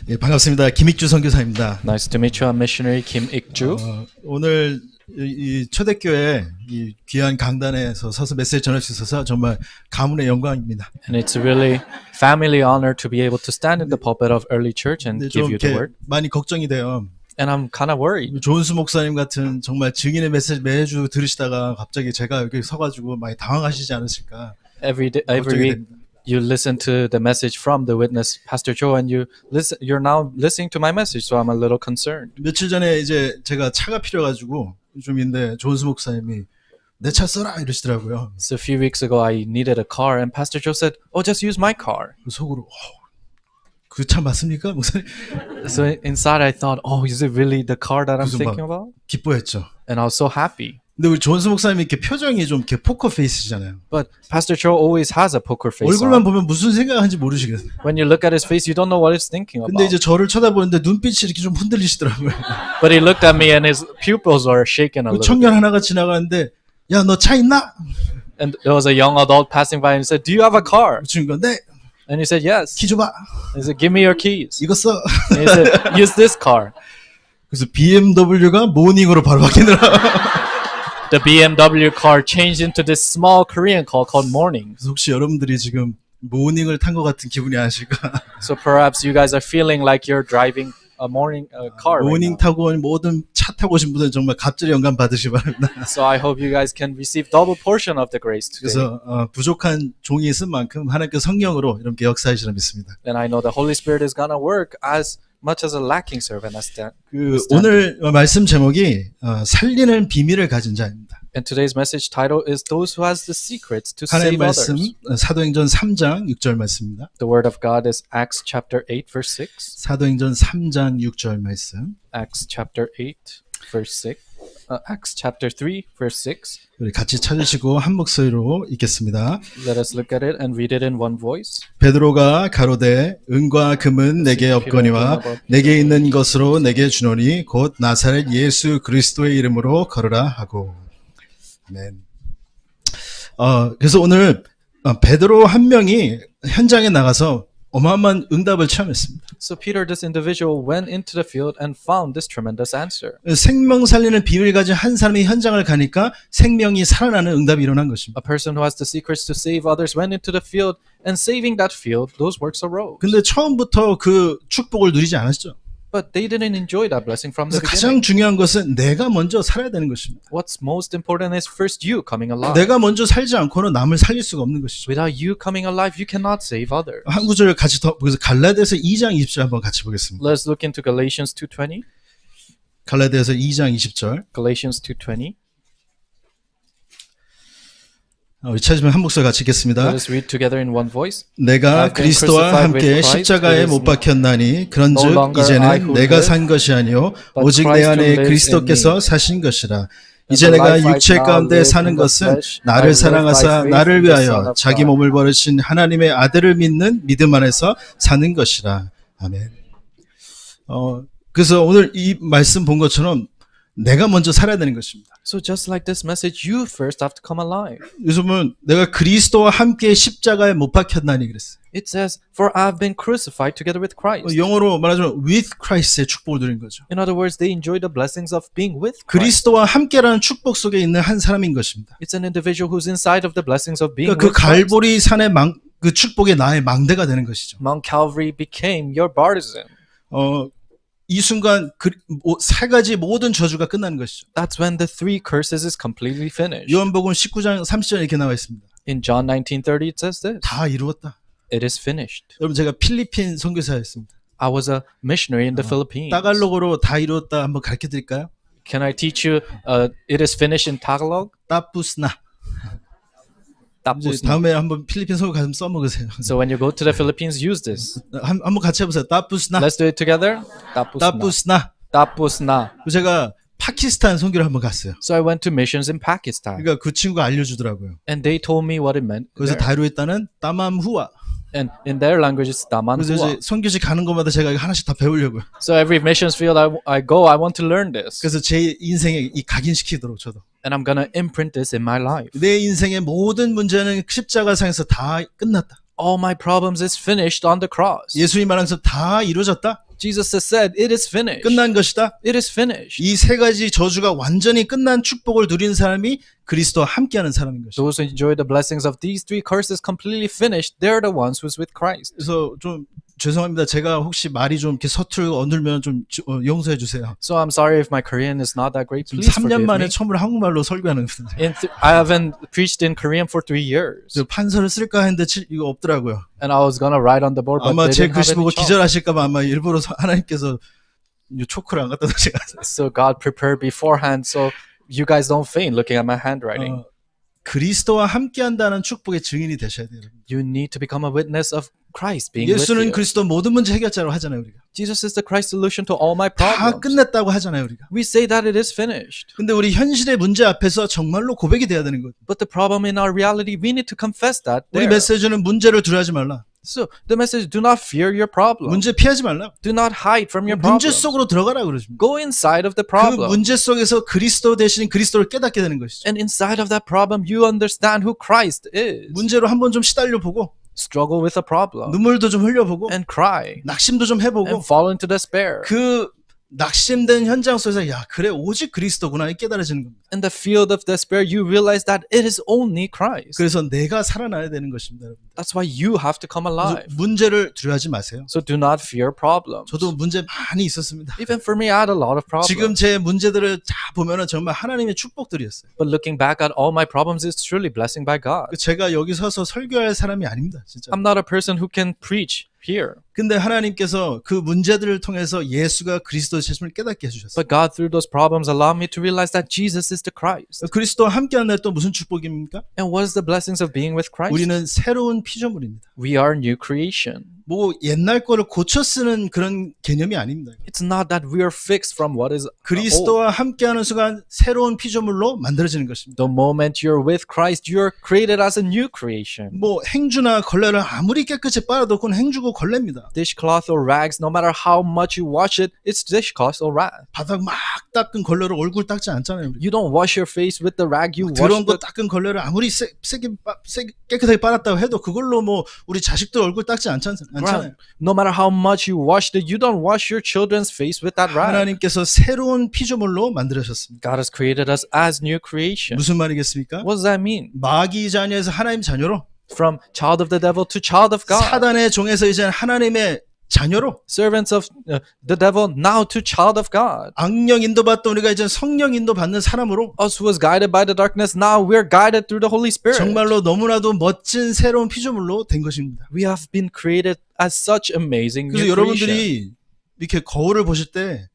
예, 반갑습니다. 김익주 선교사입니다. Nice to meet you. I'm missionary Kim Ik-ju. 오늘 이 초대교회 이 귀한 강단에서 서서 메시지 전할 수 있어서 정말 가문의 영광입니다. And it's a really family honor to be able to stand in the pulpit of early church and 근데 give 좀 you the 이렇게 word. 많이 걱정이 돼요. And I'm kind of worried. 조은수 목사님 같은 정말 증인의 메시지 매주 들으시다가 갑자기 제가 여기 서가지고 많이 당황하시지 않으실까. Every 걱정이 week 됩니다. you listen to the message from the witness, Pastor Joe, and you're now listening to my message, so I'm a little concerned. 며칠 전에 이제 제가 차가 필요해가지고 좀인데 조은수 목사님이 내 차 써라 이러시더라고요. So a few weeks ago I needed a car, and Pastor Joe said, "Oh, just use my car." 속으로 그 차 맞습니까, 목사님? So inside I thought, "Oh, is it really the car that I'm 그래서 thinking 막 about?" 기뻐했죠. And I was so happy. 근데 우리 조은수 목사님이 이렇게 표정이 좀 이렇게 포커 페이스잖아요. But Pastor Joe always has a poker face 얼굴만 on. 보면 무슨 생각하는지 모르시겠어요. When you look at his face, you don't know what he's thinking 근데 about. 이제 저를 쳐다보는데 눈빛이 이렇게 좀 흔들리시더라고요. But he looked at me and his pupils were shaking a 그 little 청년 bit. 하나가 지나가는데 야, 너 차 있나? And there was a young adult passing by and he said, "Do you have a car?" 그 친구가 네, And he said, "Yes." 키 줘봐. He said, "Give me your keys." 이거 써. And he said, "Use this car." 그래서 BMW가 모닝으로 바로 바뀌더라. The BMW car changed into this small Korean car called Morning. 그래서 혹시 여러분들이 지금 모닝을 탄 것 같은 기분이 아실까? So perhaps you guys are feeling like you're driving a morning car right 모닝 now. 타고 온 모든 차 타고 오신 분들 정말 갑절의 영감 받으시기 바랍니다. So I hope you guys can receive double portion of the grace today. 그래서 부족한 종이 있은 만큼 하나님께 성령으로 이렇게 역사하시라 믿습니다. And I know the Holy Spirit is gonna work as much as a lacking servant as that. 오늘 말씀 제목이 살리는 비밀을 가진 자입니다. And today's message title is "Those who has the secrets to 하나님 save 말씀 others." 사도행전 3장 6절 말씀입니다. The word of God is Acts chapter 8 verse 6. 사도행전 3장 6절 말씀. Acts chapter 8 verse 6. Acts chapter 3 verse 6. 우리 같이 찾으시고 한 목소리로 읽겠습니다. Let us look at it and read it in one voice. 베드로가 가로되 은과 금은 내게 없거니와 내게 있는 것으로 내게 주노니 곧 나사렛 예수 그리스도의 이름으로 걸으라 하고. 아멘. 그래서 오늘 베드로 한 명이 현장에 나가서 어마어마한 응답을 체험했습니다. So Peter, this individual, went into the field and found this tremendous answer. 생명 살리는 비밀을 가진 한 사람이 현장을 가니까 생명이 살아나는 응답이 일어난 것입니다. A person who has the secrets to save others went into the field, and saving that field, those works arose. 근데 처음부터 그 축복을 누리지 않았죠. But they didn't enjoy that blessing from the 그래서 beginning. 가장 중요한 것은 내가 먼저 살아야 되는 것입니다. What's most important is first you coming alive. 내가 먼저 살지 않고는 남을 살릴 수가 없는 것이죠. Without you coming alive, you cannot save others. 한 구절 같이 더 보겠습니다. 갈라디아서 2장 20절 한번 같이 보겠습니다. Let's look into Galatians 2:20. 갈라디아서 2장 20절. Galatians 2:20. 우리 찾으면 한 목소리 같이 읽겠습니다. Let us read together in one voice. 내가 I've been 그리스도와 crucified 함께 with Christ. 십자가에 It is 못 박혔나니 그런즉 no longer I 이제는 who 내가 live, 산 것이 아니요 but 오직 내 Christ who 안에 lives in 그리스도께서 me. 사신 것이라. And 이제 the 내가 life I 육체 now 가운데 live 사는 in the 것은 flesh, I 나를 live by 사랑하사 faith 나를 in the Son 위하여 of 자기 God. 몸을 버리신 하나님의 아들을 믿는 믿음 안에서 사는 것이라. 아멘. 그래서 오늘 이 말씀 본 것처럼 내가 먼저 살아야 되는 것입니다. So just like this message, you first have to come alive. 여기서 보면 내가 그리스도와 함께 십자가에 못 박혔나니 그랬어요. It says, "For I have been crucified together with Christ." 영어로 말하자면 with Christ의 축복을 누린 거죠. In other words, they enjoy the blessings of being with Christ. 그리스도와 함께라는 축복 속에 있는 한 사람인 것입니다. It's an individual who's inside of the blessings of being 그러니까 그 with Christ. 갈보리 산의 그 축복의 나의 망대가 되는 것이죠. Mount Calvary became your partisan. 이 순간 세 가지 모든 저주가 끝나는 것이죠. That's when the three curses is completely finished. 요한복음 19장 30절 이렇게 나와 있습니다. In John 19:30 it says this. 다 이루었다. It is finished. 여러분 제가 필리핀 선교사였습니다. I was a missionary in the Philippines. 따갈로그로 다 이루었다 한번 가르쳐 드릴까요? Can I teach you it is finished in Tagalog? 따푸스나. 이제 Tapos na. 다음에 한번 필리핀 선교 가서 써먹으세요. So when you go to the Philippines, use this. 한번 같이 해보세요. 따푸스나. Let's do it together. Tapos na. 따푸스나. Tapos na. 제가 파키스탄 선교를 한번 갔어요. So I went to missions in Pakistan. 그러니까 그 친구가 알려주더라고요. And they told me what it meant. 그래서 there. 다루에 있다는 따맘후아. And in their language, it's 그래서 Damanhua. 이제 선교지 가는 곳마다 제가 하나씩 다 배우려고요. So every missions field I go, I want to learn this. 그래서 제 인생에 이 각인시키도록 저도. And I'm gonna imprint this in my life. 내 인생의 모든 문제는 십자가상에서 다 끝났다. All my problems is finished on the cross. 예수님 말하면서 다 이루어졌다. Jesus has said, it is finished. 끝난 것이다. It is finished. 이 세 가지 저주가 완전히 끝난 축복을 누리는 사람이 그리스도와 함께하는 사람인 것이죠. Those who enjoy the blessings of these three curses completely finished, they're the ones who's with Christ. 그래서 좀 죄송합니다. 제가 혹시 말이 좀 이렇게 서툴고 어눌면 좀 용서해 주세요. So I'm sorry if my Korean is not that great. 지금 Please 3년 forgive 만에 me. 처음으로 한국말로 설교하는 겁니다. I haven't preached in Korean for 3 years. 그래서 판서를 쓸까 했는데 이거 없더라고요. And I was gonna write on the board, but 아마 they 제 didn't have 글씨 any 보고 chalk. 기절하실까 봐 아마 일부러 하나님께서 초크를 안 갖다 놓으신 것 같아요. So God prepared beforehand, so you guys don't faint looking at my handwriting. 그리스도와 함께한다는 축복의 증인이 되셔야 돼요. You need to become a witness of Christ being with 예수는 you. 그리스도 모든 문제 해결자라고 하잖아요, 우리가. Jesus is the Christ solution to all my 다 problems. 끝냈다고 하잖아요, 우리가. We say that it is finished. 근데 우리 현실의 문제 앞에서 정말로 고백이 돼야 되는 거예요. But the problem in our reality, we need to confess that 우리 there. 메시지는 문제를 두려워하지 말라. So the message: do not fear your problem. 문제 피하지 말라. Do not hide from your 문제 problem. 속으로 들어가라 그러십니다. Go inside of the 그 problem. 문제 속에서 그리스도 대신 그리스도를 깨닫게 되는 것이죠. And inside of that problem, you understand who Christ is. 문제로 한번 좀 시달려 보고 Struggle with a problem 눈물도 좀 흘려 보고 and cry 낙심도 좀 해보고 and fall into despair. 그 낙심된 현장 속에서 야 그래 오직 그리스도구나 이 깨달아지는 겁니다. In the field of despair, you realize that it is only Christ. 그래서 내가 살아나야 되는 것입니다, 여러분. That's why you have to come alive. 문제를 두려워하지 마세요. So do not fear problems. 저도 문제 많이 있었습니다. Even for me, I had a lot of problems. 지금 제 문제들을 다 보면은 정말 하나님의 축복들이었어요. But looking back at all my problems, it's truly blessing by God. 제가 여기 서서 설교할 사람이 아닙니다, 진짜. I'm not a person who can preach here. 근데 하나님께서 그 문제들을 통해서 예수가 그리스도의 되심을 깨닫게 해주셨어요. But God, through those problems, allowed me to realize that Jesus is the Christ. 그리스도와 함께하는 날 또 무슨 축복입니까? And what is the blessings of being with Christ? 우리는 새로운 피조물입니다. We are new creation. 뭐 옛날 거를 고쳐 쓰는 그런 개념이 아닙니다. It's not that we are fixed from what is old. 그리스도와 함께하는 순간 새로운 피조물로 만들어지는 것입니다. The moment you're with Christ, you're created as a new creation. 뭐 행주나 걸레를 아무리 깨끗이 빨아도 그건 행주고 걸레입니다. Dishcloth or rags, no matter how much you wash it, it's dishcloth or rag. 바닥 막 닦은 걸레로 얼굴 닦지 않잖아요. 우리. You don't wash your face with the rag, you wash 더러운 거 the... 닦은 걸레를 아무리 세게 깨끗하게 빨았다고 해도 그걸로 뭐 우리 자식들 얼굴 닦지 않잖아요. No matter how much you washed it, you don't wash your children's face with that rag. 하나님께서 새로운 피조물로 만들으셨습니다. God has created us as new creation. 무슨 말이겠습니까? What does that mean? 마귀 자녀에서 하나님 자녀로 From child of the devil to child of God. 사단의 종에서 이제 하나님의 자녀로 Servants of the devil now to child of God. 악령 인도받던 우리가 이제 성령 인도받는 사람으로 Us who was guided by the darkness, now we're guided through the Holy Spirit. 정말로 너무나도 멋진 새로운 피조물로 된 것입니다. We have been created as such amazing 그래서 new creation. 여러분들이 이렇게 거울을 보실 때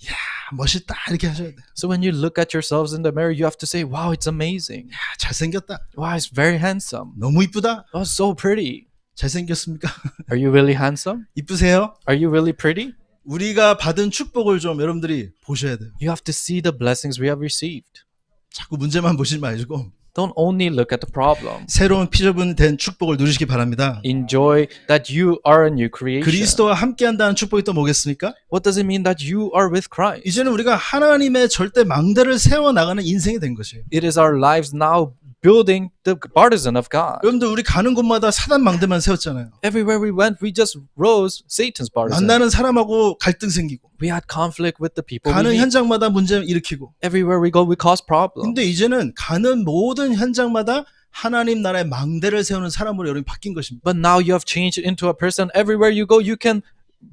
야, 멋있다 이렇게 하셔야 돼요. So when you look at yourselves in the mirror, you have to say, wow, it's amazing. 야, 잘생겼다. Wow, it's very handsome. 너무 이쁘다. Oh, so pretty. 잘생겼습니까? Are you really handsome? 이쁘세요? Are you really pretty? 우리가 받은 축복을 좀 여러분들이 보셔야 돼요. You have to see the blessings we have received. 자꾸 문제만 보시지 마시고 Don't only look at the problem. 새로운 피조물 된 축복을 누리시기 바랍니다. Enjoy that you are a new creation. 그리스도와 함께한다는 축복이 또 뭐겠습니까? What does it mean that you are with Christ? 이제는 우리가 하나님의 절대 망대를 세워나가는 인생이 된 것이에요. It is our lives now building the partisan of God. 여러분들 우리 가는 곳마다 사단 망대만 세웠잖아요. Everywhere we went, we just rose Satan's partisan. 만나는 사람하고 갈등 생기고 We had conflict with the people we 가는 meet. 현장마다 문제 일으키고 Everywhere we go, we cause problems. 근데 이제는 가는 모든 현장마다 하나님 나라의 망대를 세우는 사람으로 여러분이 바뀐 것입니다. But now you have changed into a person. Everywhere you go, you can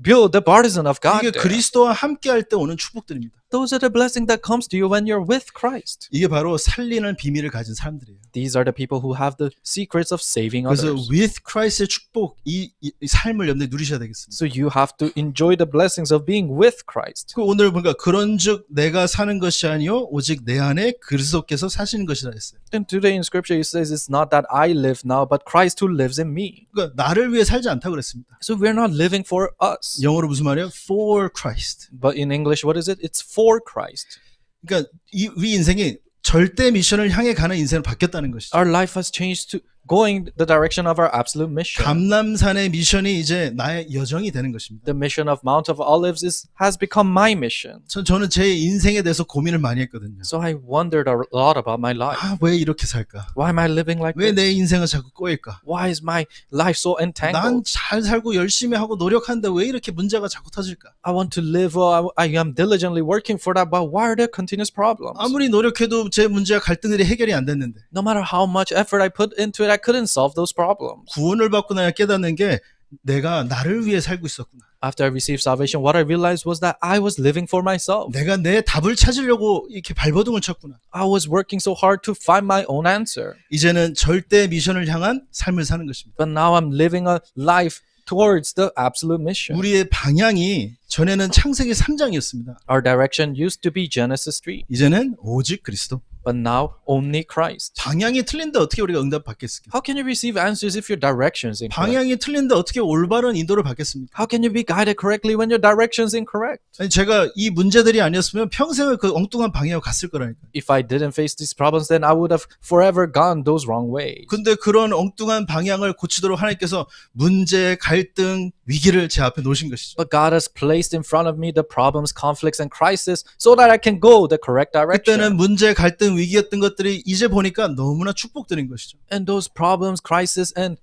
build the partisan of God 이게 there. 그리스도와 함께할 때 오는 축복들입니다. Those are the blessings that comes to you when you're with Christ. 이게 바로 살리는 비밀을 가진 사람들이에요. These are the people who have the secrets of saving 그래서 others. with Christ의 축복 이 삶을 여러분들이 누리셔야 되겠습니다. So you have to enjoy the blessings of being with Christ. 그 오늘 보니까 그런즉 내가 사는 것이 아니요 오직 내 안에 그리스도께서 사시는 것이라 했어요. And today in Scripture it says it's not that I live now, but Christ who lives in me. 그러니까 나를 위해 살지 않다고 그랬습니다. So we're not living for us. 영어로 무슨 말이에요? For Christ. But in English, what is it? It's for Christ. 그러니까 우리 인생이 절대 미션을 향해 가는 인생으로 바뀌었다는 것이죠. Our life has changed to going the direction of our absolute mission. 감람산의 미션이 이제 나의 여정이 되는 것입니다. The mission of Mount of Olives has become my mission. 저는 제 인생에 대해서 고민을 많이 했거든요. So I wondered a lot about my life. 왜 이렇게 살까? Why am I living like 왜 내 this? 인생은 자꾸 꼬일까? Why is my life so 난 entangled? 잘 살고 열심히 하고 노력하는데 왜 이렇게 문제가 자꾸 터질까? I want to live well. I am diligently working for that, but why are there continuous problems? 아무리 노력해도 제 문제와 갈등들이 해결이 안 됐는데 No matter how much effort I put into it, I couldn't solve those problems. 구원을 받고 나야 깨닫는 게 내가 나를 위해 살고 있었구나. After I received salvation, what I realized was that I was living for myself. 내가 내 답을 찾으려고 이렇게 발버둥을 쳤구나. I was working so hard to find my own answer. 이제는 절대 미션을 향한 삶을 사는 것입니다. But now I'm living a life towards the absolute mission. 우리의 방향이 전에는 창세기 3장이었습니다. Our direction used to be Genesis 3, 이제는 오직 그리스도. but now only Christ. 방향이 틀린데 어떻게 우리가 응답 받겠습니까? How can you receive answers if your direction is incorrect? 방향이 틀린데 어떻게 올바른 인도를 받겠습니까? How can you be guided correctly when your direction is incorrect? 아니, 제가 이 문제들이 아니었으면 평생을 그 엉뚱한 방향으로 갔을 거라니까요. If I didn't face these problems, then I would have forever gone those wrong ways. 근데 그런 엉뚱한 방향을 고치도록 하나님께서 문제, 갈등, 위기를 제 앞에 놓으신 것이죠. But God has placed in front of me the problems, conflicts, and crises so that I can go the correct direction. 그때는 문제, 갈등, 위기였던 것들이 이제 보니까 너무나 축복드린 것이죠. And those problems, crisis, and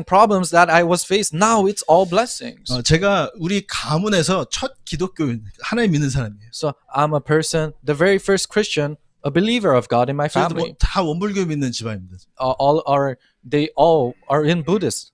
problems that I was faced, now it's all blessings. 제가 우리 가문에서 첫 기독교인, 하나님 믿는 사람이에요. So I'm a person, the very first Christian, a believer of God in my 저희도 family. 다 원불교 믿는 집안입니다. They all are in Buddhist.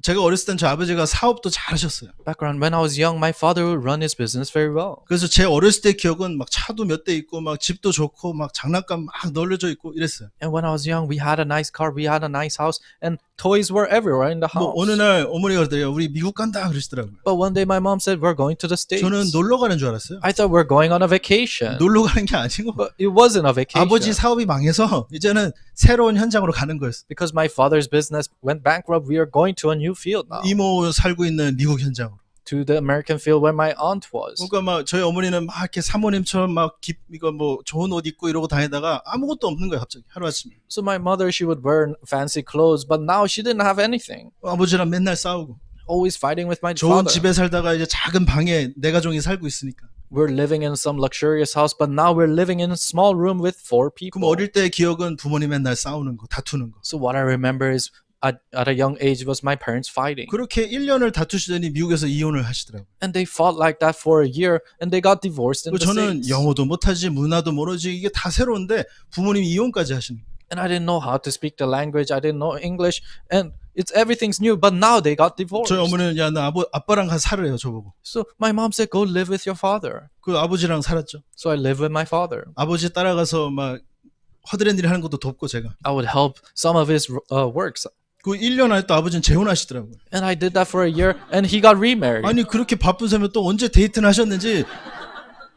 제가 어렸을 땐 저 아버지가 사업도 잘하셨어요. Background, when I was young, my father would run his business very well. 그래서 제 어렸을 때 기억은 막 차도 몇 대 있고 막 집도 좋고 막 장난감 막 널려져 있고 이랬어요. And when I was young, we had a nice car, we had a nice house, and toys were everywhere in the 뭐 house. 어느 날 어머니가 그러더래요. 우리 미국 간다 그러시더라고요. But one day my mom said, we're going to the States. 저는 놀러 가는 줄 알았어요. I thought we're going on a vacation. 놀러 가는 게 아니고 But it wasn't a vacation. 아버지 사업이 망해서 이제는 새로운 현장으로 가는 거였어요. Because my father's business went bankrupt, we are going to a new field now. 이모 살고 있는 미국 현장으로. To the American field where my aunt was. 그러니까 막 저희 어머니는 막 이렇게 사모님처럼 막 이거 뭐 좋은 옷 입고 이러고 다니다가 아무것도 없는 거예요 갑자기 하루아침에. So my mother, she would wear fancy clothes, but now she didn't have anything. 아버지랑 맨날 싸우고. Always fighting with my 좋은 father. 집에 살다가 이제 작은 방에 내 가족이 살고 있으니까. We're living in some luxurious house, but now we're living in a small room with 4 people. 그럼 어릴 때 기억은 부모님 맨날 싸우는 거, 다투는 거. So what I remember is at a young age was my parents fighting. 그렇게 1년을 다투시더니 미국에서 이혼을 하시더라고요. And they fought like that for a year and they got divorced in the 저는 States. 영어도 못하지 문화도 모르지 이게 다 새로운데 부모님이 이혼까지 하시는 거예요. And I didn't know how to speak the language. I didn't know English. And everything's new. But now they got divorced. 저희 어머니는 야 나 아빠랑 가서 살으래요 저보고. So my mom said, go live with your father. 그 아버지랑 살았죠. So I lived with my father. 아버지 따라가서 막 허드렛 일 하는 것도 돕고 제가. I would help some of his works. 그 1년 안에 또 아버지는 재혼하시더라고요. And I did that for a year and he got remarried. 아니 그렇게 바쁜 삶에 또 언제 데이트는 하셨는지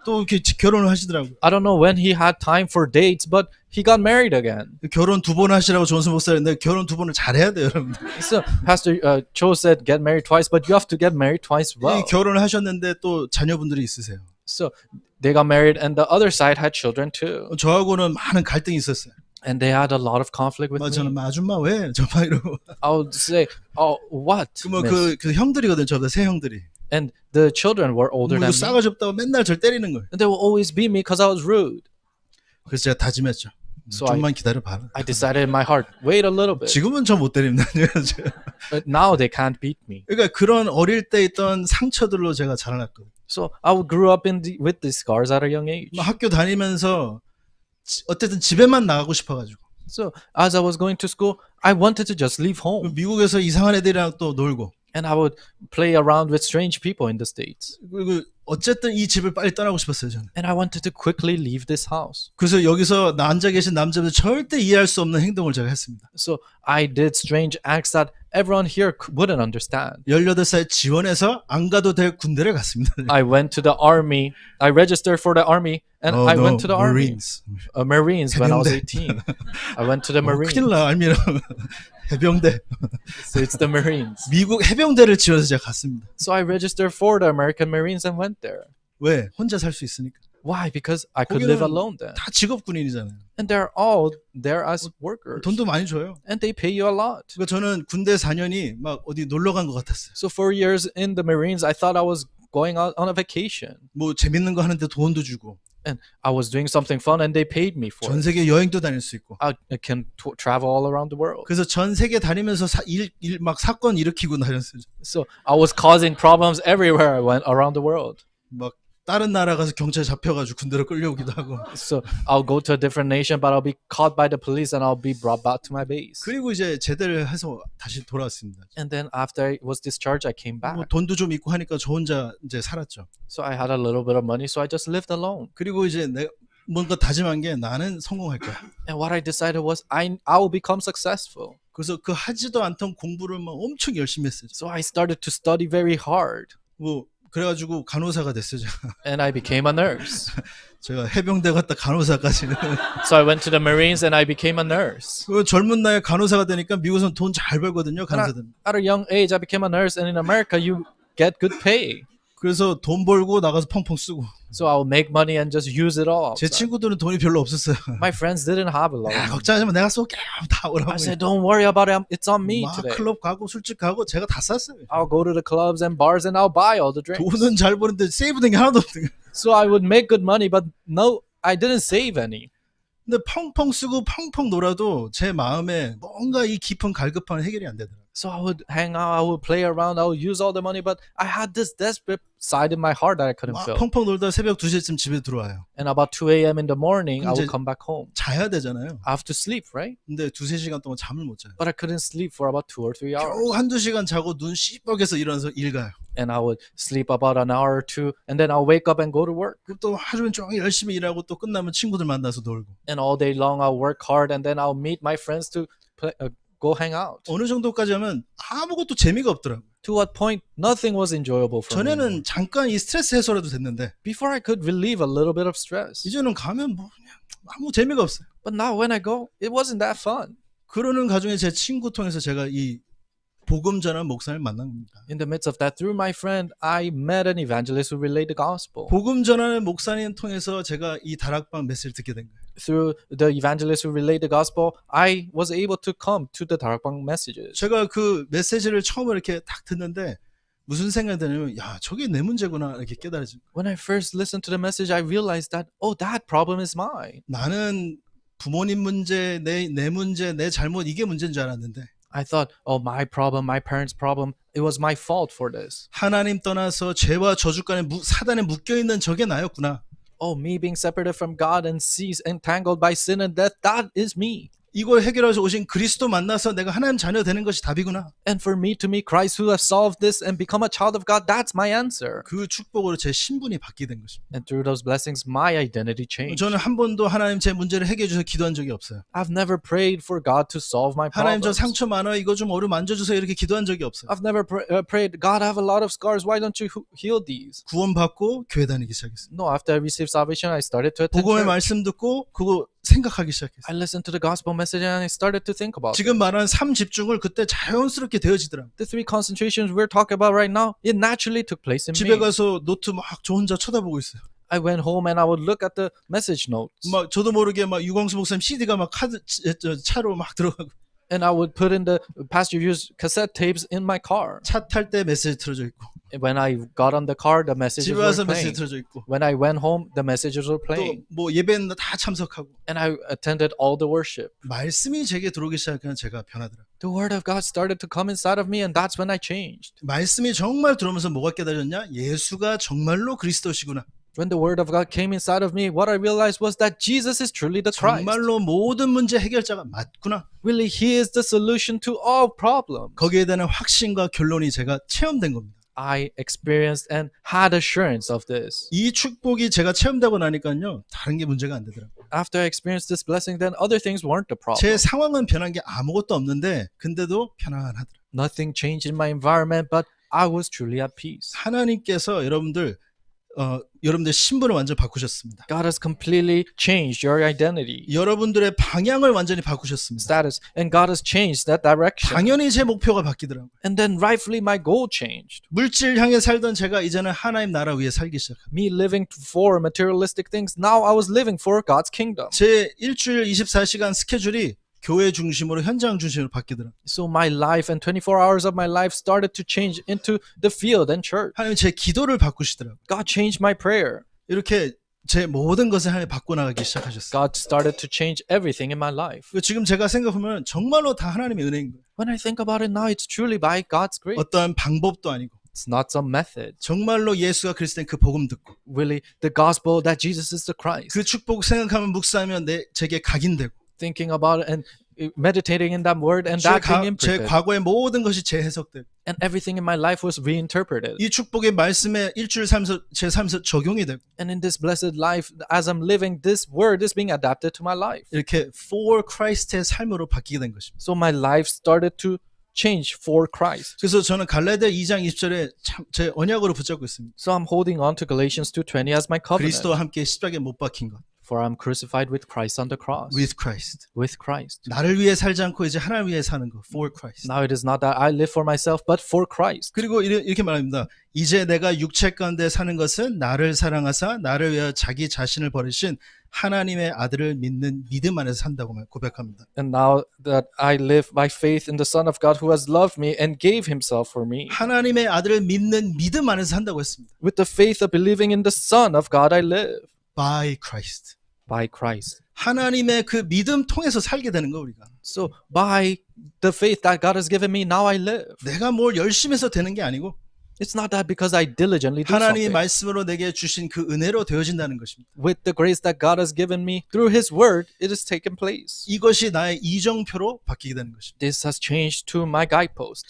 또 이렇게 결혼을 하시더라고요. I don't know when he had time for dates, but he got married again. 결혼 2번 하시라고 존슨 목사가 했는데 결혼 2번을 잘해야 돼요 여러분. So Pastor Cho said get married twice, but you have to get married twice well. 결혼을 하셨는데 또 자녀분들이 있으세요. So they got married and the other side had children too. 저하고는 많은 갈등이 있었어요. And they had a lot of conflict with 저는 me. 아줌마 왜? 저막 이러고. I would say, oh, what? miss?" 그 형들이거든 저보다 새 형들이. And the children were older 이거 than me. 싸가지 없다고 맨날 절 때리는 거예요. And they would always beat me because I was rude. 그래서 제가 다짐했죠. So 좀만 기다려 봐라. I decided in my heart, wait a little bit. 지금은 저 못 때립니다. But now they can't beat me. 그러니까 그런 어릴 때 있던 상처들로 제가 자라났거든요. So I grew up with these scars at a young age. 학교 다니면서 어쨌든 집에만 나가고 싶어가지고. So as I was going to school, I wanted to just leave home. 미국에서 이상한 애들이랑 또 놀고. And I would play around with strange people in the States. 그리고 어쨌든 이 집을 빨리 떠나고 싶었어요 저는. And I wanted to quickly leave this house. 그래서 여기서 앉아 계신 남자들 절대 이해할 수 없는 행동을 제가 했습니다. So I did strange acts that everyone here wouldn't understand. 18살 지원해서 안 가도 될 군대를 갔습니다. I went to the army. I registered for the army, and I went to the Marines. army. Marines when I was 해병대. 18. I went to the Marines. 큰일 나 알미라 해병대. So it's the Marines. 미국 해병대를 지원해서 제가 갔습니다. So I registered for the American Marines and went there. 왜? 혼자 살 수 있으니까. Why? Because I could live 거기는 alone then. 다 직업 군인이잖아요. And they're all there as workers. 돈도 많이 줘요. And they pay you a lot. 그러니까 저는 군대 4년이 막 어디 놀러 간 것 같았어요. So 4 years in the Marines, I thought I was going out on a vacation. 뭐 재밌는 거 하는데 돈도 주고 And I was doing something fun and they paid me for 전 it. 세계 여행도 다닐 수 있고. I can travel all around the world. 그래서 전 세계 다니면서 막 사건 일으키고 다녔어요. So I was causing problems everywhere I went around the world. 막 다른 나라 가서 경찰 잡혀가지고 군대로 끌려오기도 하고. So I'll go to a different nation, but I'll be caught by the police and I'll be brought back to my base. 그리고 이제 제대를 해서 다시 돌아왔습니다. And then after I was discharged, I came back. 뭐 돈도 좀 있고 하니까 저 혼자 이제 살았죠. So I had a little bit of money, so I just lived alone. 그리고 이제 내가 뭔가 다짐한 게 나는 성공할 거야. And what I decided was I will become successful. 그래서 그 하지도 않던 공부를 막 엄청 열심히 했어요. So I started to study very hard. 뭐 그래가지고 간호사가 됐어요. And I became a nurse. 제가 해병대 갔다 간호사까지는. So I went to the Marines and I became a nurse. 그 젊은 나이에 간호사가 되니까 미국에서는 돈 잘 벌거든요. 간호사들. At a young age, I became a nurse, and in America, you get good pay. 그래서 돈 벌고 나가서 펑펑 쓰고. So I'll make money and just use it all. 제 친구들은 돈이 별로 없었어요. My friends didn't have a lot. 야, 걱정하지 마. 내가 쏠게. 다 오라고. I said, don't worry about it. It's on me 막 today. 클럽 가고 술집 가고 제가 다 쌌어요. I'll go to the clubs and bars and I'll buy all the drinks. 돈은 잘 버는데 세이브된 게 하나도 없어요. So I would make good money, but no, I didn't save any. 근데 펑펑 쓰고 펑펑 놀아도 제 마음에 뭔가 이 깊은 갈급함은 해결이 안 되더라고요. So I would hang out, I would play around, I would use all the money, but I had this desperate side in my heart that I couldn't 막 fill. 펑펑 놀다 새벽 2시쯤 집에 들어와요. And about 2 a.m. in the morning, I 이제- would come back home. 자야 되잖아요. I have to sleep, right? 근데 2-3시간 동안 잠을 못 자요. But I couldn't sleep for about 2 or 3 hours. 겨우 1-2시간 자고 눈 시뻘개서 일어나서 일 가요. And I would sleep about an hour or two, and then I'll wake up and go to work. 그럼 또 하루 종일 열심히 일하고 또 끝나면 친구들 만나서 놀고. And all day long, I'll work hard, and then I'll meet my friends to go hang out. 어느 정도까지 하면 아무것도 재미가 없더라고요. To what point, nothing was enjoyable for me. 전에는 잠깐 이 스트레스 해소라도 됐는데 Before I could relieve a little bit of stress. 이제는 가면 뭐 그냥 아무 재미가 없어요. But now when I go, it wasn't that fun. 그러는 가중에 제 친구 통해서 제가 이 복음 전한 목사를 만난 겁니다. In the midst of that, through my friend, I met an evangelist who relayed the gospel. 복음 전하는 목사님 통해서 제가 이 다락방 메시지를 듣게 된 거예요. Through the evangelist who relayed the gospel, I was able to come to the Darakbang messages. 제가 그 메시지를 처음으로 이렇게 딱 듣는데 무슨 생각이 드냐면 야 저게 내 문제구나 이렇게 깨달아진 거예요. When I first listened to the message, I realized that, oh, that problem is mine. 나는 부모님 문제, 내 문제, 내 잘못 이게 문제인 줄 알았는데 I thought, oh, my problem, my parents' problem, it was my fault for this. 하나님 떠나서 죄와 저주간에 사단에 묶여있는 저게 나였구나. Oh, me being separated from God and entangled by sin and death, that is me. 이걸 해결하셔 오신 그리스도 만나서 내가 하나님 자녀 되는 것이 답이구나. And for me to meet Christ who has solved this and become a child of God, that's my answer. 그 축복으로 제 신분이 바뀌게 된 것입니다. And through those blessings, my identity changed. 저는 한 번도 하나님 제 문제를 해결해 주셔서 기도한 적이 없어요. I've never prayed for God to solve my 하나님 저 problems. 상처 많아 이거 좀 어루 만져주세요 이렇게 기도한 적이 없어요. I've never prayed, God, I have a lot of scars. Why don't you heal these? 구원받고 교회 다니기 시작했어요. No, after I received salvation, I started to attend 복음의 church. 말씀 듣고 그거 생각하기 시작했어요. I listened to the gospel message and I started to think about it. 지금 말하는 삶 집중을 그때 자연스럽게 되어지더라고요. The 3 concentrations we're talking about right now, it naturally took place in 집에 me. 가서 노트 막 저 혼자 쳐다보고 있어요. I went home and I would look at the message notes. 막 저도 모르게 막 유광수 목사님 CD가 막 차로 막 들어가고 And I would put in the Pastor Yu's cassette tapes in my car. 차 탈 때 메시지 틀어져 있고 When I got on the car, the messages 집에 were 와서 메시지 playing. 틀어져 있고 When I went home, the messages were 또 playing. 뭐 예배는 다 참석하고 And I attended all the worship. 말씀이 제게 들어오기 시작하면 제가 변하더라고요. The word of God started to come inside of me, and that's when I changed. 말씀이 정말 들어오면서 뭐가 깨달았냐? 예수가 정말로 그리스도시구나. When the word of God came inside of me, what I realized was that Jesus is truly the Christ. 정말로 모든 문제 해결자가 맞구나. Really, He is the solution to all problems. 거기에 대한 확신과 결론이 제가 체험된 겁니다. I experienced and had assurance of this. 이 축복이 제가 체험되고 나니까요. 다른 게 문제가 안 되더라고요. After I experienced this blessing, then other things weren't the problem. 제 상황은 변한 게 아무것도 없는데 근데도 편안하더라고요. Nothing changed in my environment, but I was truly at peace. 하나님께서 여러분들 여러분들의 신분을 완전 바꾸셨습니다. God has completely changed your identity, 여러분들의 방향을 완전히 바꾸셨습니다. status, and God has changed that direction. 당연히 제 목표가 바뀌더라고요. And then rightfully my goal changed. 물질 향해 살던 제가 이제는 하나님 나라 위에 살기 시작합니다. Me living for materialistic things, now I was living for God's kingdom. 제 일주일 24시간 스케줄이 교회 중심으로 현장 중심으로 바뀌더라고요. So my life and 24 hours of my life started to change into the field and church. 하나님 제 기도를 바꾸시더라고요. God changed my prayer. 이렇게 제 모든 것을 하나님 바꿔나가기 시작하셨어요. God started to change everything in my life. 지금 제가 생각하면 정말로 다 하나님의 은혜인 거예요. When I think about it now, it's truly by God's grace. 어떠한 방법도 아니고 It's not some method. 정말로 예수가 그리스도인 그 복음 듣고 Really, the gospel that Jesus is the Christ. 그 축복 생각하면 묵상하면 제게 각인되고 Thinking about it and meditating in that word and 제, that being 제 imprinted. 과거의 모든 것이 재해석되고 And everything in my life was reinterpreted. 이 축복의 말씀에 일주일 삶에서 제 삶에서 적용이 되고 And in this blessed life, as I'm living, this word is being adapted to my life. 이렇게 for Christ의 삶으로 바뀌게 된 것입니다. So my life started to change for Christ. 그래서 저는 갈라디아 2장 20절에 참 제 언약으로 붙잡고 있습니다. So I'm holding on to Galatians 2:20 as my covenant. 그리스도와 함께 십자가에 못 박힌 것. For I'm crucified with Christ on the cross. With Christ. With Christ. 나를 위해 살지 않고 이제 하나님 위해 사는 거. For Christ. Now it is not that I live for myself, but for Christ. 그리고 이렇게 말합니다. 이제 내가 육체 가운데 사는 것은 나를 사랑하사 나를 위하여 자기 자신을 버리신 하나님의 아들을 믿는 믿음 안에서 산다고 고백합니다. And now that I live by faith in the Son of God who has loved me and gave himself for me. 하나님의 아들을 믿는 믿음 안에서 산다고 했습니다. With the faith of believing in the Son of God I live. By Christ. By Christ. 하나님의 그 믿음 통해서 살게 되는 거 우리가. So by the faith that God has given me, now I live. 내가 뭘 열심히 해서 되는 게 아니고 It's not that because I diligently do 하나님의 something. 말씀으로 내게 주신 그 은혜로 되어진다는 것입니다. With the grace that God has given me through His Word, it has taken place. 이것이 나의 이정표로 바뀌게 되는 것입니다. This has changed to my guidepost.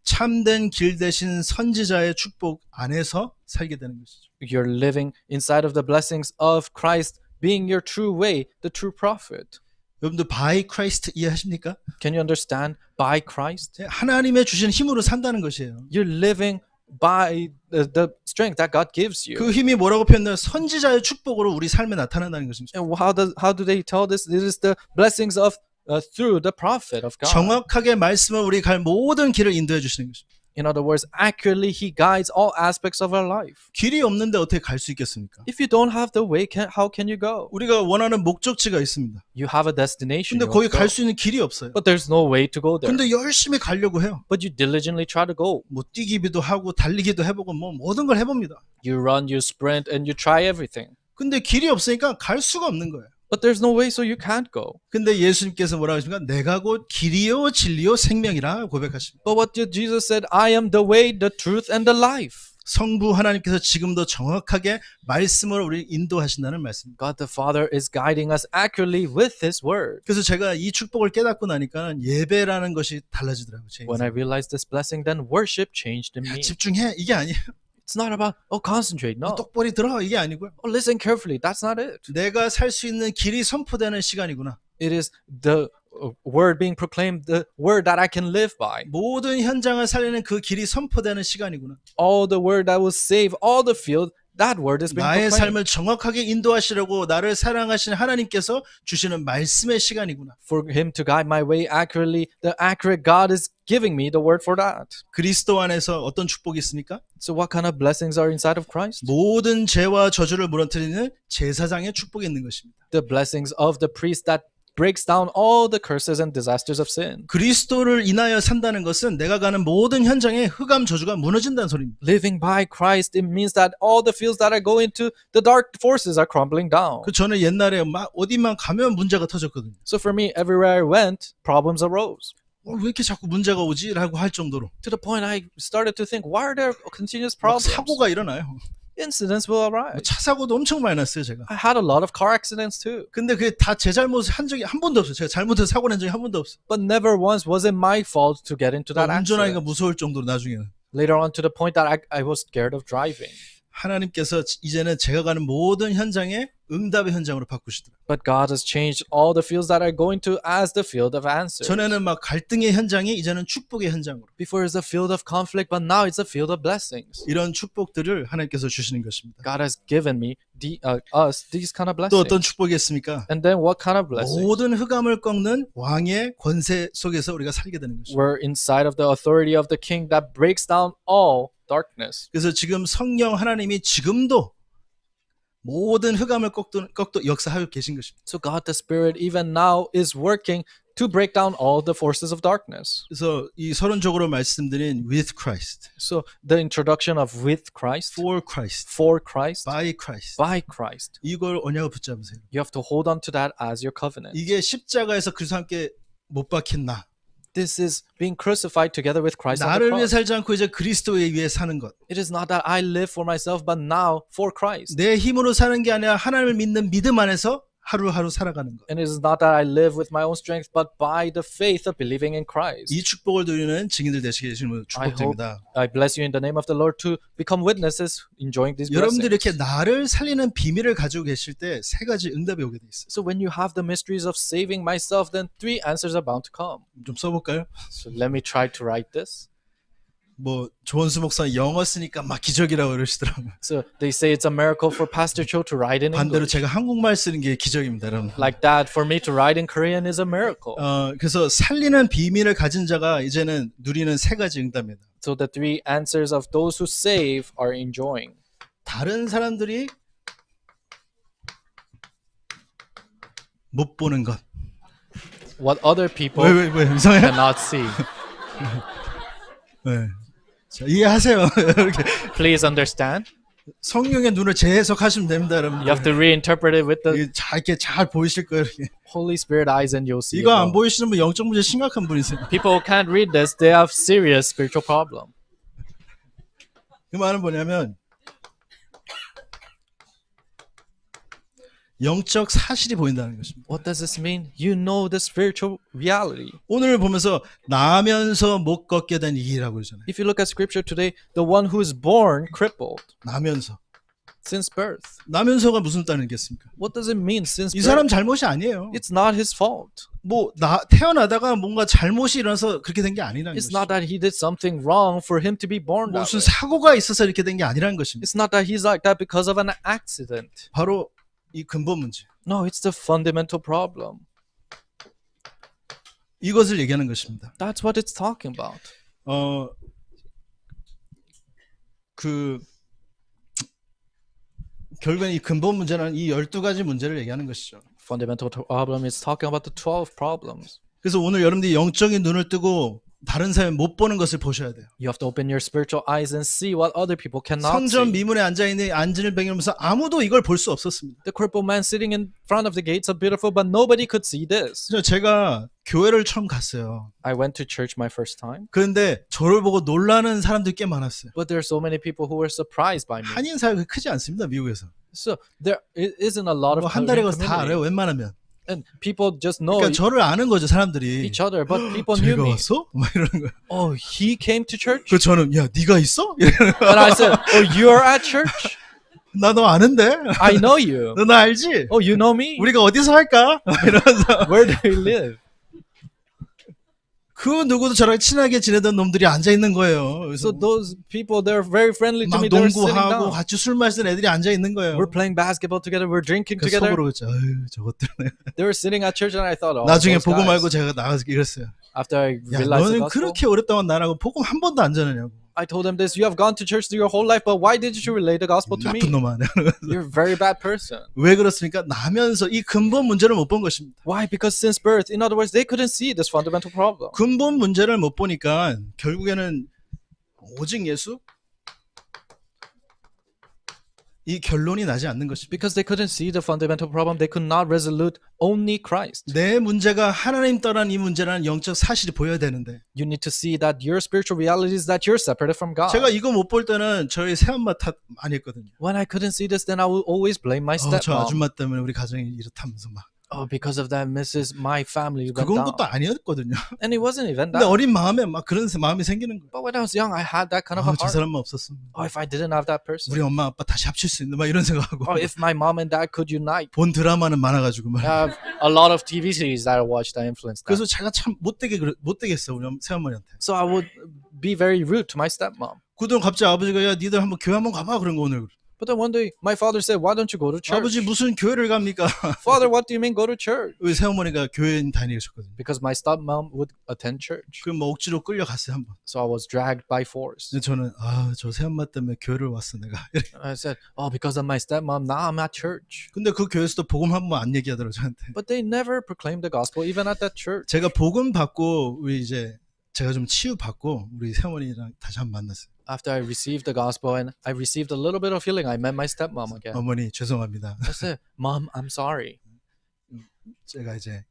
참된 길 대신 선지자의 축복 안에서 살게 되는 것이죠. You're living inside of the blessings of Christ, being your true way, the true prophet. 여러분들 by Christ 이해하십니까? Can you understand? By Christ? 하나님의 주신 힘으로 산다는 것이에요. You're living by the strength that God gives you. 그 힘이 뭐라고 표현해요? 선지자의 축복으로 우리 삶에 나타난다는 것입니다. And how do they tell this? This is the blessings of through the prophet of God. 정확하게 말씀을 우리 갈 모든 길을 인도해 주시는 것입니다. In other words, accurately He guides all aspects of our life. 길이 없는데 어떻게 갈 수 있겠습니까? If you don't have the way, how can you go? 우리가 원하는 목적지가 있습니다. You have a destination. 근데 you 거기 want to 갈 go. 수 있는 길이 없어요. But there's no way to go there. 근데 열심히 가려고 해요. But you diligently try to go. 뭐 뛰기도 하고 달리기도 해보고 뭐 모든 걸 해봅니다. You run, you sprint, and you try everything. 근데 길이 없으니까 갈 수가 없는 거예요. But there's no way, so you can't go. 근데 예수님께서 뭐라고 하십니까? 내가 곧 길이요 진리요 생명이라 고백하십니다. But what did Jesus said, I am the way, the truth, and the life. 성부 하나님께서 지금도 정확하게 말씀을 우리 인도하신다는 말씀입니다. God the Father is guiding us accurately with His Word. 그래서 제가 이 축복을 깨닫고 나니까 예배라는 것이 달라지더라고요. 제 When I 인생에. realized this blessing, then worship changed in me. 집중해 이게 아니에요. It's not about, concentrate. No. 똑바로 들어 이게 아니고요. Listen carefully. That's not it. 내가 살 수 있는 길이 선포되는 시간이구나. It is the word being proclaimed, the word that I can live by. 모든 현장을 살리는 그 길이 선포되는 시간이구나. All the word that will save all the field, that word is being 나의 proclaimed. 삶을 정확하게 인도하시려고 나를 사랑하시는 하나님께서 주시는 말씀의 시간이구나. For Him to guide my way accurately, the accurate God is giving me the word for that. 그리스도 안에서 어떤 축복이 있습니까? So what kind of blessings are inside of Christ? 모든 죄와 저주를 무너뜨리는 제사장의 축복이 있는 것입니다. The blessings of the priest that breaks down all the curses and disasters of sin. 그리스도를 인하여 산다는 것은 내가 가는 모든 현장에 흑암 저주가 무너진다는 소리입니다. Living by Christ, it means that all the fields that I go into, the dark forces are crumbling down. 그 저는 옛날에 막 어디만 가면 문제가 터졌거든요. So for me, everywhere I went, problems arose. 왜 이렇게 자꾸 문제가 오지? 라고 할 정도로 To the point I started to think, why are there continuous 막 problems? 사고가 일어나요. Incidents will arise. 차 사고도 엄청 많이 났어요, 제가. I had a lot of car accidents too. 근데 그게 다 제 잘못을 한 적이 한 번도 없어요. 제가 잘못해서 사고 낸 적이 한 번도 없어요. But never once was it my fault to get into that 운전하기가 accident. 무서울 정도로 나중에는. Later on to the point that I was scared of driving. 하나님께서 이제는 제가 가는 모든 현장에 응답의 현장으로 바꾸시더라고요. But God has changed all the fields that I go into as the field of answers. 전에는 막 갈등의 현장이 이제는 축복의 현장으로. Before it was a field of conflict, but now it's a field of blessings. 이런 축복들을 하나님께서 주시는 것입니다. God has given me us these kind of 또 blessings. 어떤 축복이 있습니까? And then what kind of blessings? 모든 흑암을 꺾는 왕의 권세 속에서 우리가 살게 되는 것입니다. We're inside of the authority of the King that breaks down all darkness. 그래서 지금 성령 하나님이 지금도 모든 흑암을 꺾도 역사하고 계신 것입니다. So God the Spirit even now is working to break down all the forces of darkness. 그래서 이 서론적으로 말씀드린 with Christ, So the introduction of with Christ, for Christ, for Christ, by Christ. by Christ. 이걸 언약을 붙잡으세요. You have to hold on to that as your covenant. 이게 십자가에서 그리스도와 함께 못 박힌 나. This is being crucified together with Christ on the 나를 위해 cross. 살지 않고 이제 그리스도에 위해 사는 것. It is not that I live for myself, but now for Christ. 내 힘으로 사는 게 아니라 하나님을 믿는 믿음 안에서 하루하루 살아가는 것. And it is not that I live with my own strength, but by the faith of believing in Christ. 이 축복을 누리는 증인들 되시게 해주시는 축복드립니다. I bless you in the name of the Lord to become witnesses enjoying these 여러분들이 blessings. 이렇게 나를 살리는 비밀을 가지고 계실 때 세 가지 응답이 오게 돼 있어요. So when you have the mysteries of saving myself, then 3 answers are bound to come. 좀 써볼까요? So let me try to write this. 뭐 조원수 목사 영어 쓰니까 막 기적이라고 그러시더라고요. So they say it's a miracle for Pastor Cho to write in 반대로 English. 제가 한국말 쓰는 게 기적입니다, 여러분. Like that, for me to write in Korean is a miracle. 그래서 살리는 비밀을 가진 자가 이제는 누리는 세 가지 응답입니다. So the 3 answers of those who save are enjoying. 다른 사람들이 못 보는 것. What other people 왜 이상해? cannot see. 네. 자, 이해하세요. 이렇게 Please understand. 성령의 눈을 재해석하시면 됩니다, 여러분. You have to reinterpret it with the 이렇게 잘 보이실 거예요. 이렇게. Holy Spirit eyes and you'll see. 이거 it 안 all. 보이시는 분 영적 문제 심각한 분이세요. People who can't read this, they have serious spiritual problem. 그 말은 뭐냐면 영적 사실이 보인다는 것입니다. What does this mean? You know the spiritual reality. 오늘 보면서 나면서 못 걷게 된 이라고 그러잖아요. If you look at scripture today, the one who is born crippled 나면서. since birth. 나면서가 무슨 뜻이겠습니까? What does it mean since 이 birth? 사람 잘못이 아니에요. It's not his fault. 뭐 태어나다가 뭔가 잘못이 일어나서 그렇게 된 게 아니라는 It's 것이죠. not that he did something wrong for him to be born that 무슨 way. 사고가 있어서 이렇게 된 게 아니라는 것입니다. It's not that he's like that because of an accident. 바로 이 근본 문제. No, it's the fundamental problem. 이것을 얘기하는 것입니다. That's what it's talking about. 결국엔 이 근본 문제는 이 12가지 문제를 얘기하는 것이죠. Fundamental problem is talking about the 12 problems. 그래서 오늘 여러분들이 영적인 눈을 뜨고 다른 사람이 못 보는 것을 보셔야 돼요. You have to open your spiritual eyes and see what other people cannot 성전 see. 미문에 앉아있는 안진을 배경으로서 아무도 이걸 볼 수 없었습니다. The crippled man sitting in front of the gates of beautiful, but nobody could see this. 그래서 제가 교회를 처음 갔어요. I went to church my first time, 그런데 저를 보고 놀라는 사람들이 꽤 많았어요. but there are so many people who were surprised by me. 한인 사회가 크지 않습니다, 미국에서. So there isn't a lot of 한 달에 Korean 가서 다 알아요, community. 웬만하면. And people just know 그러니까 저를 아는 거죠, 사람들이. each other, but people knew 제가 me. 왔어? 막 이러는 거예요. Oh, he came to church? 그 저는 야, 네가 있어? 이러는 거예요. And I said, oh, you're at church? 나 너 아는데? I know you. 너 나 알지? Oh, you know me? 우리가 어디서 할까? 이러면서 Where do you live? 그 누구도 저랑 친하게 지내던 놈들이 앉아 있는 거예요. 그래서 So those people, they're very friendly to 막 me. They're sitting 농구하고 down. 같이 술 마시는 애들이 앉아 있는 거예요. We're playing basketball together. We're drinking 그 together. 속으로 그랬죠. 아유, 저것들. They were sitting at church, and I thought, oh, 나중에 those 보고 guys. 말고 제가 나가서 이랬어요. After I 야, realized the 너는 gospel, 그렇게 오랫동안 나라고 복음 한 번도 안 전하냐고. I told them this: you have gone to church your whole life, but why didn't you relay the gospel to me? 나쁜 놈 아니야. You're a very bad person. 왜 그렇습니까? 나면서 이 근본 문제를 못 본 것입니다. Why? Because since birth, in other words, they couldn't see this fundamental problem. 근본 문제를 못 보니까 결국에는 오직 예수? 이 결론이 나지 않는 것입니다. Because they couldn't see the fundamental problem, they could not resolute only Christ. 내 문제가 하나님 떠난 이 문제라는 영적 사실이 보여야 되는데 You need to see that your spiritual reality is that you're separated from God. 제가 이거 못 볼 때는 저희 새엄마 탓 많이 했거든요. When I couldn't see this, then I would always blame my 저 stepmom. 아줌마 때문에 우리 가정이 이렇다면서 막 oh, because of that, Mrs. My family went 그건 down. 것도 아니었거든요. And it wasn't even 근데 that. 어린 마음에 막 그런 마음이 생기는 거예요. But when I was young, I had that kind of a 저 heart. 사람만 없었으면 Oh, if I didn't have that person. 우리 엄마 아빠 다시 합칠 수 있는 막 이런 생각하고 Oh, if my mom and dad could unite. 본 드라마는 많아가지고 막. I have a lot of TV series that I watched that influenced that. 그래서 제가 참 못되게 했어 우리 새어머니한테. So I would be very rude to my stepmom. 그동안 갑자기 아버지가 야 니들 한번 교회 한번 가봐 그런 거 오늘. But then one day, my father said, "Why don't you go to church?" 아버지 무슨 교회를 갑니까? Father, what do you mean go to church? 우리 새어머니가 교회 다니셨거든요. Because my stepmom would attend church. 그럼 뭐 억지로 끌려갔어요 한번. So I was dragged by force. 근데 저는 저 새엄마 때문에 교회를 왔어 내가. I said, "Oh, because of my stepmom, now I'm at church." 근데 그 교회에서도 복음 한 번 안 얘기하더라고 저한테. But they never proclaimed the gospel, even at that church. 제가 복음 받고 우리 이제 제가 좀 치유 받고 우리 새어머니랑 다시 한번 만났어요. After I received the gospel and I received a little bit of healing, I met my stepmom again. 어머니 죄송합니다. I said, "Mom, I'm sorry." 제가 이제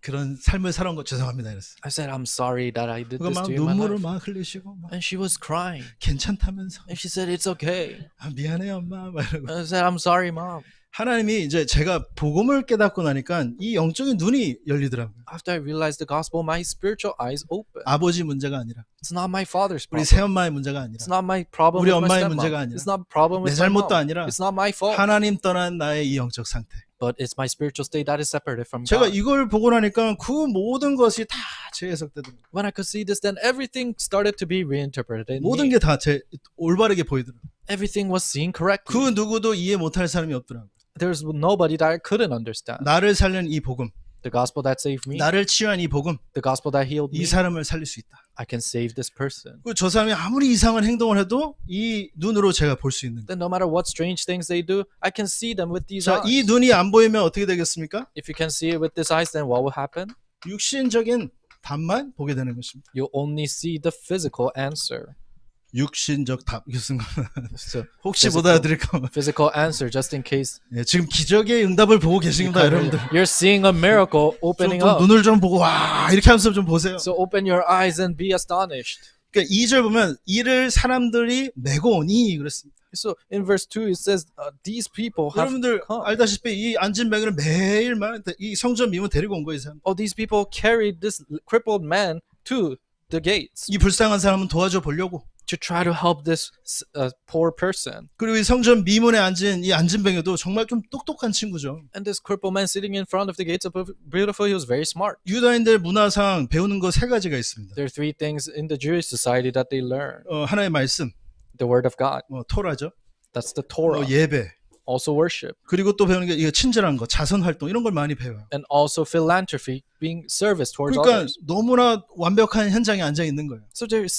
그런 삶을 살아온 거 죄송합니다 이랬어요. I said, "I'm sorry that I did 그거 this 막 to you in my 눈물을 life." 막 흘리시고 막 And she was crying. 괜찮다면서 And she said, "It's okay." 미안해요 엄마 막 이러고. I said, "I'm sorry, Mom." 하나님이 이제 제가 복음을 깨닫고 나니까 이 영적인 눈이 열리더라고요. After I realized the gospel, my spiritual eyes opened. 아버지 문제가 아니라 It's not my father's 우리 problem. 새엄마의 문제가 아니라 It's not my problem 우리 with my 엄마의 stepmom. 문제가 아니라 It's not a problem 내 with my 잘못도 mom. 아니라 It's not my fault. 하나님 떠난 나의 이 영적 상태. But it's my spiritual state that is separated from 제가 God. 이걸 보고 나니까 그 모든 것이 다 재해석되더라고요. When I could see this, then everything started to be reinterpreted in 모든 게 me. 다 올바르게 보이더라고요. Everything was seen correctly. 그 누구도 이해 못할 사람이 없더라고요. There's nobody that I couldn't understand. 나를 살린 이 복음, The gospel that saved me, 나를 치유한 이 복음, the gospel that healed 이 me, 사람을 살릴 수 있다. I can save this person. 그 저 사람이 아무리 이상한 행동을 해도 이 눈으로 제가 볼 수 있는 거예요. Then no matter what strange things they do, I can see them with these 자, 이 eyes. 눈이 안 보이면 어떻게 되겠습니까? If you can see it with these eyes, then what will happen? 육신적인 답만 보게 되는 것입니다. You only see the physical answer. 육신적 답 이거 쓴 거. So 혹시 못 알아들을까 봐. physical answer, just in case. 예, 지금 기적의 응답을 보고 계십니다, 여러분들. You're seeing a miracle opening 좀 up. 눈을 좀 보고 와 이렇게 하면서 좀 보세요. So open your eyes and be astonished. 그러니까 2절 보면 이를 사람들이 메고 오니 그랬습니다. So in verse 2 it says these people have 여러분들 come. 알다시피 이 앉은 뱅이를 매일만 이 성전 미문 데리고 온 거예요. 이 사람. Oh, these people carried this crippled man to the gates 이 불쌍한 사람은 도와줘 보려고. to try to help this poor person. 그리고 이 성전 미문에 앉은 이 앉은 뱅이도 정말 좀 똑똑한 친구죠. And this crippled man sitting in front of the gates of beautiful, he was very smart. 유다인들 문화상 배우는 거 세 가지가 있습니다. There are three things in the Jewish society that they learn. 하나의 말씀, The word of God, 토라죠. that's the Torah. 예배. Also worship. 그리고 또 배우는 게 이거 친절한 거, 자선 활동 이런 걸 많이 배워요. And also philanthropy, being service towards 그러니까 others. 너무나 완벽한 현장에 앉아 있는 거예요. So he's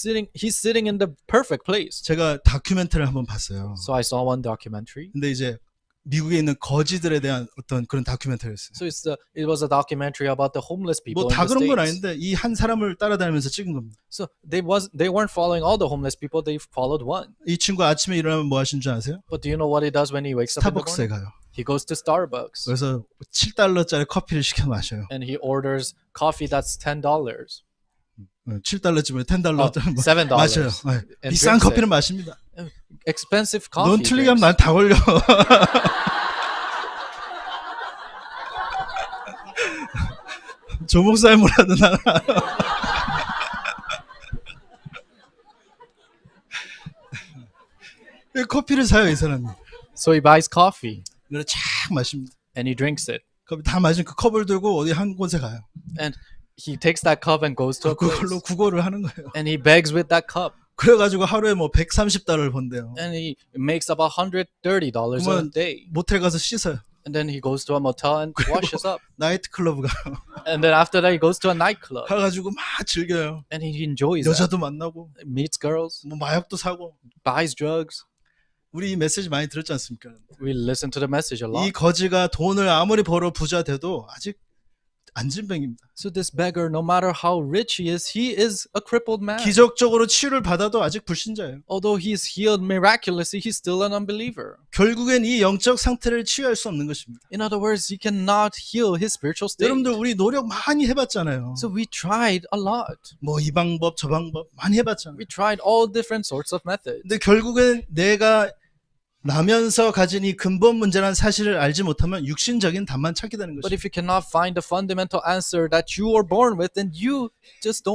sitting in the perfect place. 제가 다큐멘터리를 한번 봤어요. So I saw one documentary. 근데 이제 미국에 있는 거지들에 대한 어떤 그런 다큐멘터리였어요. So it was a documentary about the homeless people 뭐 in 다 the 그런 건 States. 아닌데 이 한 사람을 따라다니면서 찍은 겁니다. So they weren't following all the homeless people. They followed one. 이 친구 아침에 일어나면 뭐 하시는 줄 아세요? But do you know what he does when he wakes up in the 스타벅스에 morning? 가요. He goes to Starbucks 그래서 $7짜리 커피를 시켜 마셔요. and he orders coffee that's $10. $7쯤에 $10 $7. 마셔요. 네. And 비싼 drinks 커피는 it. 마십니다. Expensive coffee. 넌 틀리게 하면 drinks. 난 다 걸려. 조 목사님 몰라도 나는 커피를 사요 이 사람이. So he buys coffee 그래서 쫙 마십니다. and he drinks it. 커피 다 마신 그 컵을 들고 어디 한 곳에 가요. And he takes that cup and goes to a 그걸로 place. 구걸을 하는 거예요. And he begs with that cup. 그래가지고 하루에 뭐 $130을 번대요. And he makes about $130 a 그러면 day. 모텔 가서 씻어요. And then he goes to a motel and washes up. 나이트 클럽 가요. And then after that he goes to a nightclub. 가가지고 막 즐겨요. And he enjoys it. 여자도 만나고 Meets girls, 뭐 마약도 사고. buys drugs. 우리 이 메시지 많이 들었지 않습니까? We listen to the message a lot. 이 거지가 돈을 아무리 벌어 부자 돼도 아직 안진뱅입니다. So this beggar, no matter how rich he is a crippled man. 기적적으로 치유를 받아도 아직 불신자예요. Although he's healed miraculously, he's still an unbeliever. 결국엔 이 영적 상태를 치유할 수 없는 것입니다. In other words, he cannot heal his spiritual state. 여러분들 우리 노력 많이 해봤잖아요. So we tried a lot. 뭐 이 방법 저 방법 많이 해봤잖아요. We tried all different sorts of methods. 근데 결국엔 내가 나면서 가진 이 근본 문제라는 사실을 알지 못하면 육신적인 답만 찾게 되는 But 것이죠. if you cannot find the fundamental answer that you were born with, then you just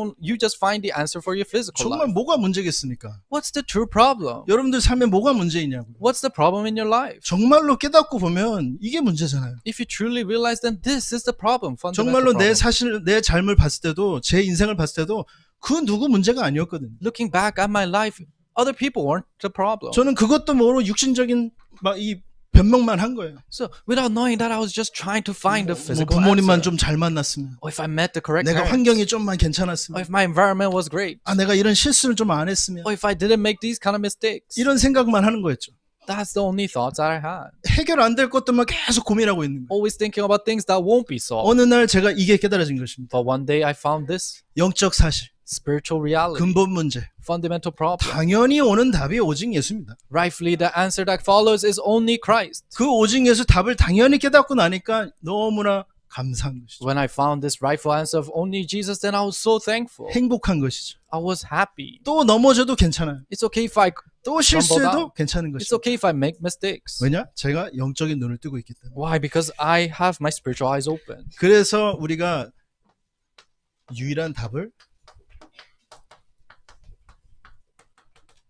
find the answer for your physical 정말 life. 뭐가 문제겠습니까? What's the true problem? 여러분들 삶에 뭐가 문제이냐고요. What's the problem in your life? 정말로 깨닫고 보면 이게 문제잖아요. If you truly realize, then this is the problem, fundamental 정말로 내 problem. 사실, 내 삶을 봤을 때도, 제 인생을 봤을 때도 그 누구 문제가 아니었거든요. Looking back at my life, other people weren't the problem. 저는 그것도 모르고 육신적인 막 이 변명만 한 거예요. So without knowing that, I was just trying to find the 뭐 physical 부모님만 answer. 좀 잘 만났으면, Or if I met the correct 내가 parents. 환경이 좀만 Or 괜찮았으면, if my environment was great. 아 내가 이런 실수를 좀 안 했으면, Or if I didn't make these kind of mistakes. 이런 생각만 하는 거였죠. That's the only thoughts that I had. 해결 안 될 것들만 계속 고민하고 있는 거예요. Always thinking about things that won't be solved. 어느 날 제가 이게 깨달아진 것입니다. But one day I found this 영적 사실, spiritual reality, 근본 문제. fundamental problem. 당연히 오는 답이 오직 예수입니다. Rightfully, the answer that follows is only Christ. 그 오직 예수 답을 당연히 깨닫고 나니까 너무나 감사한 것이죠. When I found this rightful answer of only Jesus, then I was so thankful. 행복한 것이죠. I was happy. 또 넘어져도 괜찮아요. It's okay if I 또 실수해도 down. 괜찮은 It's 것이죠. okay if I make mistakes. 왜냐? 제가 영적인 눈을 뜨고 있기 때문에. Why? Because I have my spiritual eyes open. 그래서 우리가 유일한 답을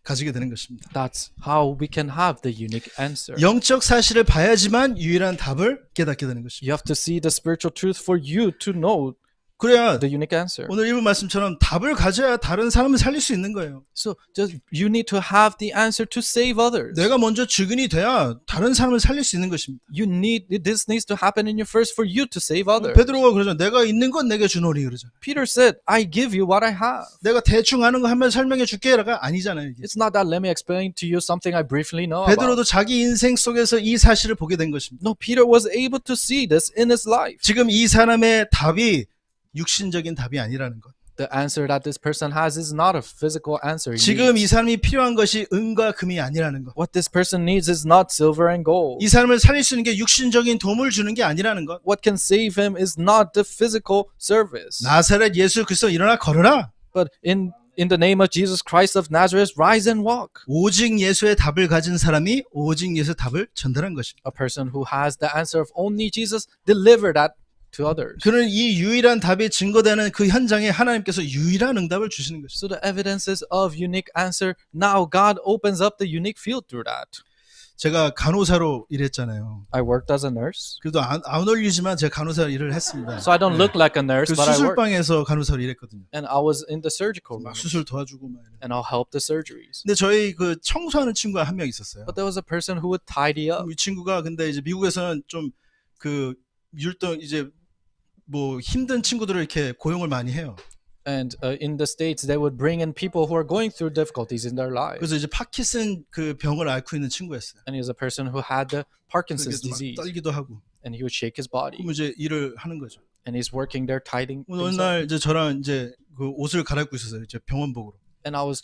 가지게 되는 것입니다. That's how we can have the unique answer. 영적 사실을 봐야지만 유일한 답을 깨닫게 되는 것입니다. You have to see the spiritual truth for you to know 그래야 the unique answer. 오늘 일부 말씀처럼 답을 가져야 다른 사람을 살릴 수 있는 거예요. So just you need to have the answer to save others. 내가 먼저 증인이 돼야 다른 사람을 살릴 수 있는 것입니다. This needs to happen in you first for you to save others. 베드로가 그러잖아. 내가 있는 건 내게 주노니 그러잖아. Peter said, I give you what I have. 내가 대충 아는 거 하면 설명해 줄게라가 아니잖아요. 이게. It's not that let me explain to you something I briefly know 베드로도 about. 자기 인생 속에서 이 사실을 보게 된 것입니다. No, Peter was able to see this in his life. 지금 이 사람의 답이 육신적인 답이 아니라는 것. The answer that this person has is not a physical answer. he 지금 needs. 이 사람이 필요한 것이 은과 금이 아니라는 것. What this person needs is not silver and gold. 이 사람을 살릴 수 있는 게 육신적인 도움을 주는 게 아니라는 것. What can save him is not the physical service. 나사렛 예수 그리스도 일어나 걸어라. But in the name of Jesus Christ of Nazareth, rise and walk. 오직 예수의 답을 가진 사람이 오직 예수의 답을 전달한 것입니다. A person who has the answer of only Jesus, deliver that to others. 그는 이 유일한 답이 증거되는 그 현장에 하나님께서 유일한 응답을 주시는 것입니다. So the evidences of unique answer, now God opens up the unique field through that. 제가 간호사로 일했잖아요. I worked as a nurse. 그래도 안 어울리지만 제가 간호사 일을 했습니다. So I don't look like a nurse, 그 but I worked. 수술방에서 간호사로 일했거든요. And I was in the surgical room. 막 수술 도와주고 막. 이래. And I'll help the surgeries. 근데 저희 그 청소하는 친구가 한 명 있었어요. But there was a person who would tidy up. 이 친구가 근데 이제 미국에서는 좀 그 율동 이제 뭐 힘든 친구들을 이렇게 고용을 많이 해요. And in the States, they would bring in people who are going through difficulties in their lives. 그래서 이제 파킨슨 그 병을 앓고 있는 친구였어요. And he was a person who had the Parkinson's 그래서 막 disease. 떨기도 하고. And he would shake his body. 그럼 이제 일을 하는 거죠. And he's working there tidying 어느 things up. 날 이제 저랑 이제 그 옷을 갈아입고 있었어요. 이제 병원복으로. And I was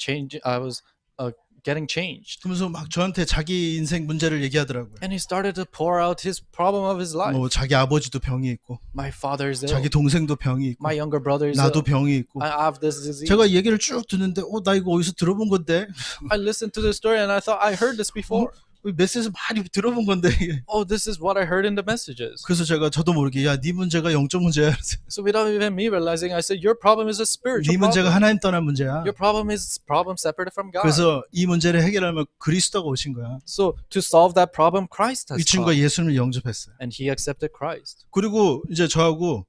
getting changed. 그러면서 막 저한테 자기 인생 문제를 얘기하더라고요. And he started to pour out his problem of his life. 뭐 자기 아버지도 병이 있고, My father is ill. 자기 동생도 병이 있고, My younger brother is 나도 ill. 병이 있고. I have this disease. 제가 얘기를 쭉 듣는데, 나 이거 어디서 들어본 건데? I listened to the story and I thought I heard this before. 메시지에서 많이 들어본 건데. Oh, this is what I heard in the messages. 그래서 제가 저도 모르게 야, 네 문제가 영적 문제야. So without even me realizing, I said, your problem is a spiritual 네 문제가 problem. 하나님 떠난 문제야. Your problem is problem separated from God. 그래서 이 문제를 해결하면 그리스도가 오신 거야. So to solve that problem, Christ has 이 친구가 come. 예수님을 영접했어요. And he accepted Christ. 그리고 이제 저하고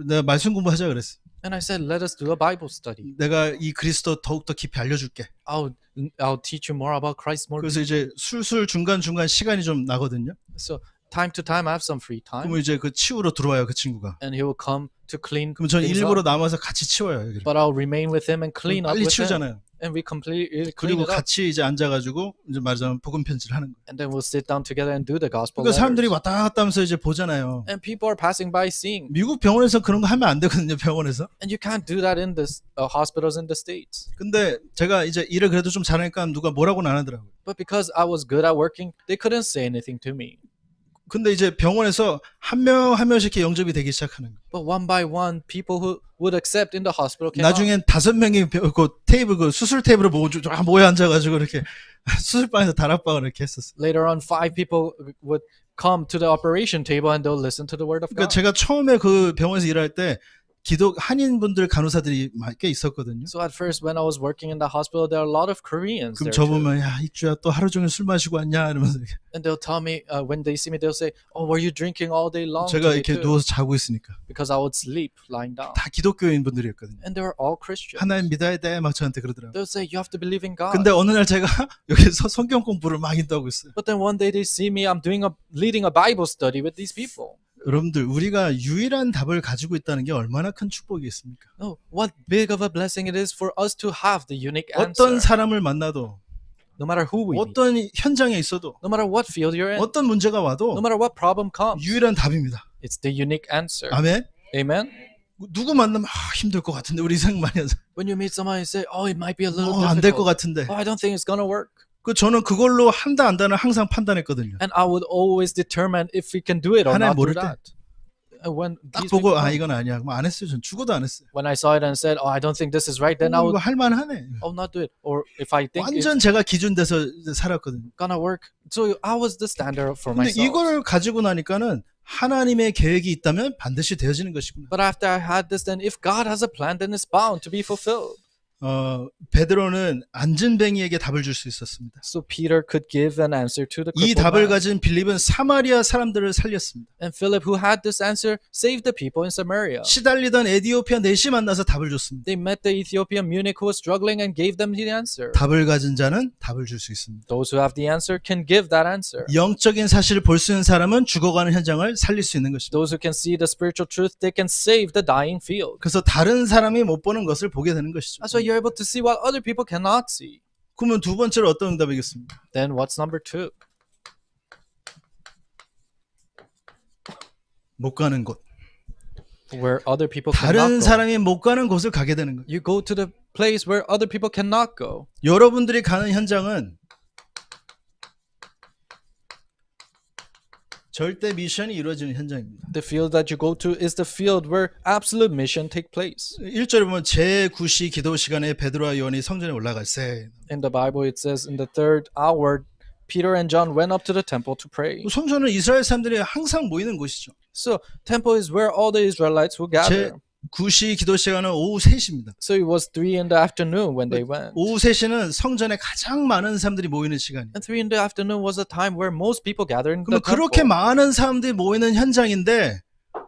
내가 말씀 공부하자 그랬어. And I said, let us do a Bible study. 내가 이 그리스도 더욱더 깊이 알려줄게. I'll teach you more about Christ more. 그래서 이제 술술 중간중간 시간이 좀 나거든요. So time to time, I have some free time. 그러면 이제 그 치우러 들어와요, 그 친구가. And he will come to clean 그럼 저는 things 일부러 up. 남아서 같이 치워요. 여기를. But I'll remain with him and clean up 빨리 with him. 치우잖아요. And we completely clean 그리고 it up. 같이 이제 앉아가지고 이제 말하자면 복음 편지를 하는 거예요. And then we'll sit down together and do the gospel 그러니까 사람들이 letters. 왔다 갔다 하면서 이제 보잖아요. And people are passing by seeing. 미국 병원에서 그런 거 하면 안 되거든요, 병원에서. And you can't do that in the hospitals in the States. 근데 제가 이제 일을 그래도 좀 잘하니까 누가 뭐라고는 안 하더라고요. But because I was good at working, they couldn't say anything to me. 근데 이제 병원에서 한 명 한 명씩 이렇게 영접이 되기 시작하는 거예요. But one by one, people who would accept in the hospital came out. 나중엔 5명이 그 테이블 그 수술 테이블을 보고 쫙 모여 앉아가지고 이렇게 수술방에서 다락방을 이렇게 했었어요. Later on, 5 people would come to the operation table and they'll listen to the word of 그러니까 God. 제가 처음에 그 병원에서 일할 때 기독 한인분들 간호사들이 꽤 있었거든요. So at first, when I was working in the hospital, there are a lot of Koreans 그럼 there 저 too. 보면 야 이주야 또 하루 종일 술 마시고 왔냐 이러면서 And they'll tell me, when they see me, they'll say, "Oh, were you drinking all day long 제가 today 이렇게 too?" 누워서 자고 있으니까 Because I would sleep lying down. 다 기독교인 분들이었거든요. And they were all Christians. 하나님 믿어야 돼 막 저한테 그러더라고요. They'll say, "You have to believe in God." 근데 어느 날 제가 여기서 성경 공부를 막 인도하고 있어요. But then one day they see me, I'm leading a Bible study with these people. 여러분들 우리가 유일한 답을 가지고 있다는 게 얼마나 큰 축복이겠습니까? No, what big of a blessing it is for us to have the unique 어떤 answer. 사람을 만나도 No matter who we meet, 어떤 현장에 있어도 no matter what field you're in, 어떤 문제가 no 와도 matter what problem comes, 유일한 답입니다. it's the unique answer. 아멘. Amen. 누구 만나면 힘들 것 같은데 우리 생각 많이 하죠. When you meet someone, you say, "Oh, it might be a little 안 될 것 difficult. 같은데. Oh, I don't think it's gonna work." 저는 그걸로 한다 안 다는 항상 판단했거든요. And I would always determine if we can do it or 하나님 not do 모를 때. that. And when 딱 these 보고 people come, 이건 아니야. 그럼 안 했어요. 전 죽어도 안 했어요. when I saw it and said, "Oh, I don't think this is right," then I 이거 would, 할 만하네. I'll not do it. Or if I think it's 완전 제가 기준 돼서 살았거든요. gonna work, so I was the standard for 근데 myself. 이걸 가지고 나니까는 하나님의 계획이 있다면 반드시 되어지는 것이구나. But after I had this, then if God has a plan, then it's bound to be fulfilled. 베드로는 안진뱅이에게 답을 줄 수 있었습니다. So Peter could give an answer to the 이 crippled 답을 man. 가진 빌립은 사마리아 사람들을 살렸습니다. And Philip, who had this answer, saved the people in Samaria. 시달리던 에디오피아 넷이 만나서 답을 줬습니다. They met the Ethiopian eunuch who was struggling and gave them the answer. 답을 가진 자는 답을 줄 수 있습니다. Those who have the answer can give that answer. 영적인 사실을 볼 수 있는 사람은 죽어가는 현장을 살릴 수 있는 것입니다. Those who can see the spiritual truth, they can save the dying field. 그래서 다른 사람이 못 보는 것을 보게 되는 것이죠. That's why you're able to see what other people cannot see. 그러면 두 번째로 어떤 응답이겠습니까? Then what's number 2? 못 가는 곳. Where other people 다른 cannot go. 사람이 못 가는 곳을 가게 되는 거예요. You go to the place where other people cannot go. 여러분들이 가는 현장은 절대 미션이 이루어지는 현장입니다. The field that you go to is the field where absolute mission take place. 1절에 보면 제9시 기도 시간에 베드로와 요한이 성전에 올라갈세. In the Bible, it says, in the 3rd hour, Peter and John went up to the temple to pray. 성전은 이스라엘 사람들이 항상 모이는 곳이죠. So, temple is where all the Israelites will gather. 제9시 기도 시간은 오후 3시입니다. So it was 3 in the afternoon when they went. 오후 3시는 성전에 가장 많은 사람들이 모이는 시간이에요. And 3 in the afternoon was a time where most people gathered in 그러면 the 그렇게 temple. 많은 사람들이 모이는 현장인데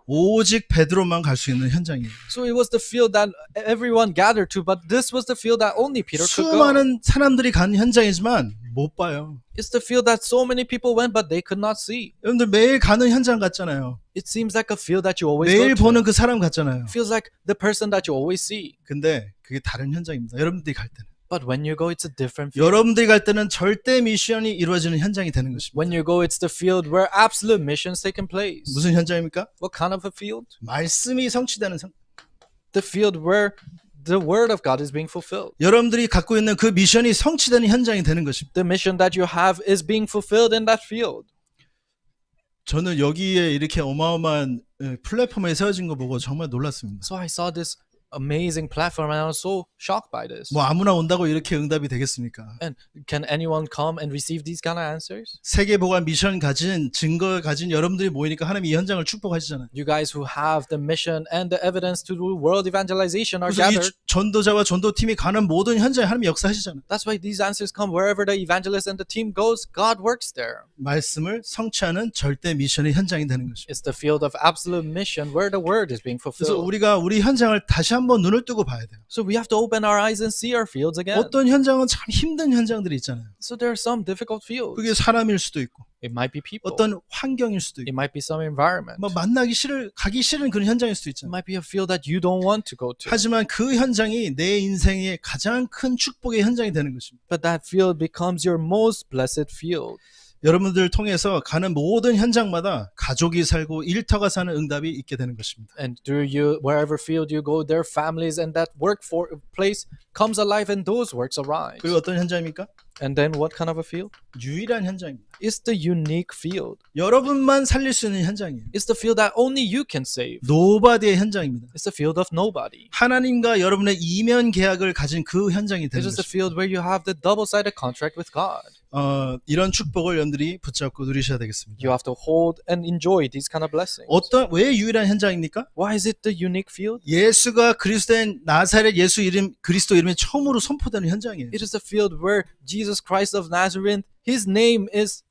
오직 베드로만 갈 수 있는 현장이에요. So it was the field that everyone gathered to, but this was the field that only Peter could go. 수많은 사람들이 간 현장이지만 못 봐요. It's the field that so many people went, but they could not see. 여러분들 매일 가는 현장 같잖아요. It seems like a field that you always 매일 go to. 보는 그 사람 같잖아요. It feels like the person that you always see. 근데 그게 다른 현장입니다. 여러분들이 갈 때는. But when you go, it's a different field. 여러분들이 갈 때는 절대 미션이 이루어지는 현장이 되는 것입니다. When you go, it's the field where absolute missions taking place. 무슨 현장입니까? What kind of a field? 말씀이 성취되는 The field where the word of God is being fulfilled. 여러분들이 갖고 있는 그 미션이 성취되는 현장이 되는 것입니다. The mission that you have is being fulfilled in that field. 저는 여기에 이렇게 어마어마한 플랫폼에 세워진 거 보고 정말 놀랐습니다. So I saw this amazing platform and I was so shocked by this. 뭐 아무나 온다고 이렇게 응답이 되겠습니까? And can anyone come and receive these kind of answers? 세계보관 미션 가진 증거 가진 여러분들이 모이니까 하나님이 이 현장을 축복하시잖아요. You guys who have the mission and the evidence to do world evangelization are 그래서 이 gathered. 전도자와 전도팀이 가는 모든 현장에 하나님이 역사하시잖아요. That's why these answers come wherever the evangelist and the team goes, God works there. 말씀을 성취하는 절대 미션의 현장이 되는 것입니다. It's the field of absolute mission where the word is being 그래서 fulfilled. 우리가 우리 현장을 다시 한번 눈을 뜨고 봐야 돼요. So we have to open our eyes and see our fields again. 어떤 현장은 참 힘든 현장들이 있잖아요. So there are some difficult fields. 그게 사람일 수도 있고 It might be people. 어떤 환경일 수도 It 있고 might be some environment. 뭐 가기 싫은 그런 현장일 수도 It 있잖아요. might be a field that you don't want to go to. 하지만 그 현장이 내 인생의 가장 큰 축복의 현장이 되는 것입니다. But that field becomes your most blessed field. 여러분들을 통해서 가는 모든 현장마다 가족이 살고 일터가 사는 응답이 있게 되는 것입니다. And through you, wherever field you go, their families and that work for place comes alive and those works arise. 그리고 어떤 현장입니까? And then what kind of a field? 유일한 현장입니다. It's the unique field. 여러분만 살릴 수 있는 현장이에요. It's the field that only you can save. 노바디의 현장입니다. It's the field of nobody. 하나님과 여러분의 이면 계약을 가진 그 현장이 It 되는 is the 것입니다. field where you have the double-sided contract with God. 이런 축복을 여러분들이 붙잡고 누리셔야 되겠습니다. You have to hold and enjoy these kind of blessings. 왜 유일한 현장입니까? Why is it the unique field? 예수가 그리스도인 나사렛 예수 이름 그리스도 이름이 처음으로 선포되는 현장이에요. It is the field where Jesus Christ of Nazareth, his name is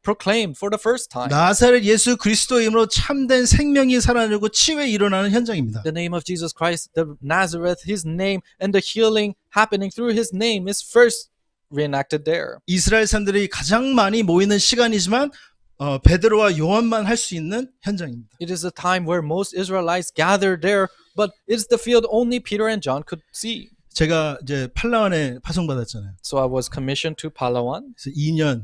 proclaimed for the first time. 나사렛 예수 그리스도 이름으로 참된 생명이 살아나고 치유에 일어나는 현장입니다. The name of Jesus Christ, the Nazareth, his name, and the healing happening through his name is first reenacted there. 이스라엘 사람들이 가장 많이 모이는 시간이지만 베드로와 요한만 할 수 있는 현장입니다. It is a time where most Israelites gather there, but it's the field only Peter and John could see. 제가 이제 팔라완에 파송받았잖아요. So I was commissioned to Palawan. 그래서 2년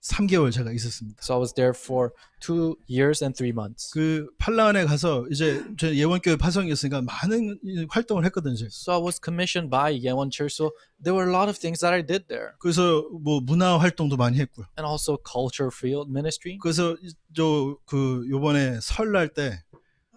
3개월 제가 있었습니다. So I was there for 2 years and 3 months. 그 팔라완에 가서 이제 저 예원교회 파송이었으니까 많은 활동을 했거든요. 제가. So I was commissioned by Yewon Church. So there were a lot of things that I did there. 그래서 뭐 문화 활동도 많이 했고요. And also culture field ministry. 그래서 요번에 설날 때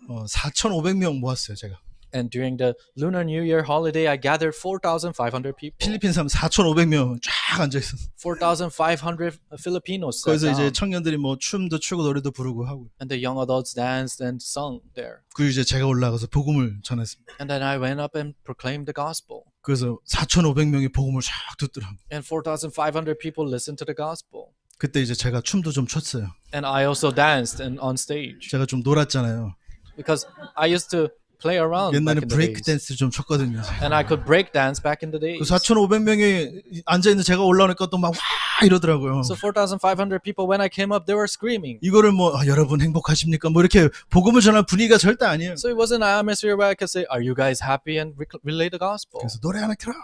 4,500명 모았어요, 제가. And during the Lunar New Year holiday, I gathered 4,500 people. 필리핀 사람 4,500명 쫙 앉아 있었어요. 4,500 Filipinos sat 거기서 이제 down. 청년들이 뭐 춤도 추고 노래도 부르고 하고. And the young adults danced and sung there. 그리고 이제 제가 올라가서 복음을 전했습니다. And then I went up and proclaimed the gospel. 그래서 4,500명이 복음을 쫙 듣더라고요. And 4,500 people listened to the gospel. 그때 이제 제가 춤도 좀 췄어요. And I also danced on stage. 제가 좀 놀았잖아요. Because I used to play around back 옛날에 in the 브레이크 days. 댄스 좀 췄거든요. And I could break dance back in the 그 days. 4,500명이 앉아있는 제가 올라오니까 또 막 와 이러더라고요. So 4,500 people, when I came up, they were screaming. 이거를 뭐 여러분 행복하십니까? 뭐 이렇게 복음을 전할 분위기가 절대 아니에요. So it wasn't an atmosphere where I could say, "Are you guys happy?" and relay the gospel. 그래서 노래 하나 켜라.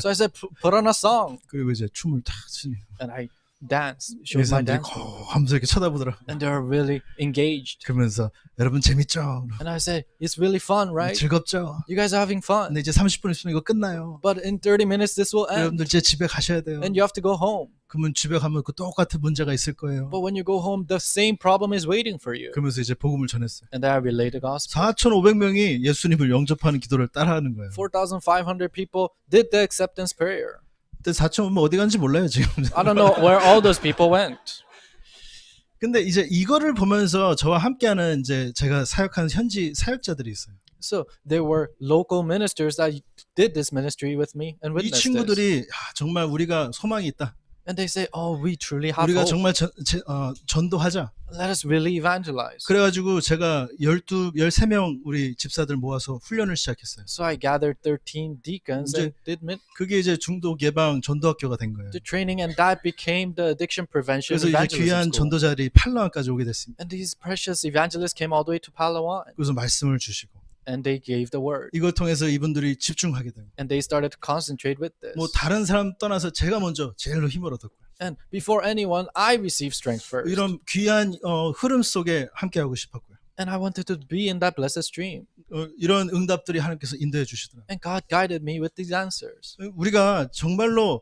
So I said, "Put on a song," 그리고 이제 춤을 탁 추니. and I danced, 이 showed my 사람들이 dance, 하면서 이렇게 쳐다보더라. and they were really engaged. 그러면서 여러분 재밌죠? And I said, "It's really fun, right? 즐겁죠? You guys are having fun." 근데 이제 30분 있으면 이거 끝나요. But in 30 minutes, this will end, 여러분들 이제 집에 가셔야 돼요. and you have to go home. 그러면 집에 가면 그 똑같은 문제가 있을 거예요. But when you go home, the same problem is waiting for you. 그러면서 이제 복음을 전했어요. And then I relayed the gospel. 4,500명이 예수님을 영접하는 기도를 따라하는 거예요. 4,500 people did the acceptance prayer. 그때 4,500명 어디 간지 몰라요 지금. I don't know where all those people went. 근데 이제 이거를 보면서 저와 함께하는 이제 제가 사역하는 현지 사역자들이 있어요. So there were local ministers that did this ministry with me and 이 witnessed this. 친구들이 정말 우리가 소망이 있다. And they say, "Oh, we truly have 우리가 hope. 정말 전도하자. Let us really evangelize." 그래가지고 제가 13명 우리 집사들 모아서 훈련을 시작했어요. So I gathered 13 deacons and did 그게 이제 중독 예방 전도학교가 된 거예요. the training, and that became the addiction prevention 그래서 이제 evangelism 귀한 school. 전도자들이 팔라완까지 오게 됐습니다. And these precious evangelists came all the way to Palawan, 그래서 말씀을 주시고 and they gave the word, 이걸 통해서 이분들이 집중하게 되고 and they started to concentrate with this. 뭐 다른 사람 떠나서 제가 먼저 제일로 힘을 얻었고요. And before anyone, I received strength first. 이런 귀한 흐름 속에 함께하고 싶었고요. And I wanted to be in that blessed stream. 이런 응답들이 하나님께서 인도해 주시더라고요. And God guided me with these answers. 우리가 정말로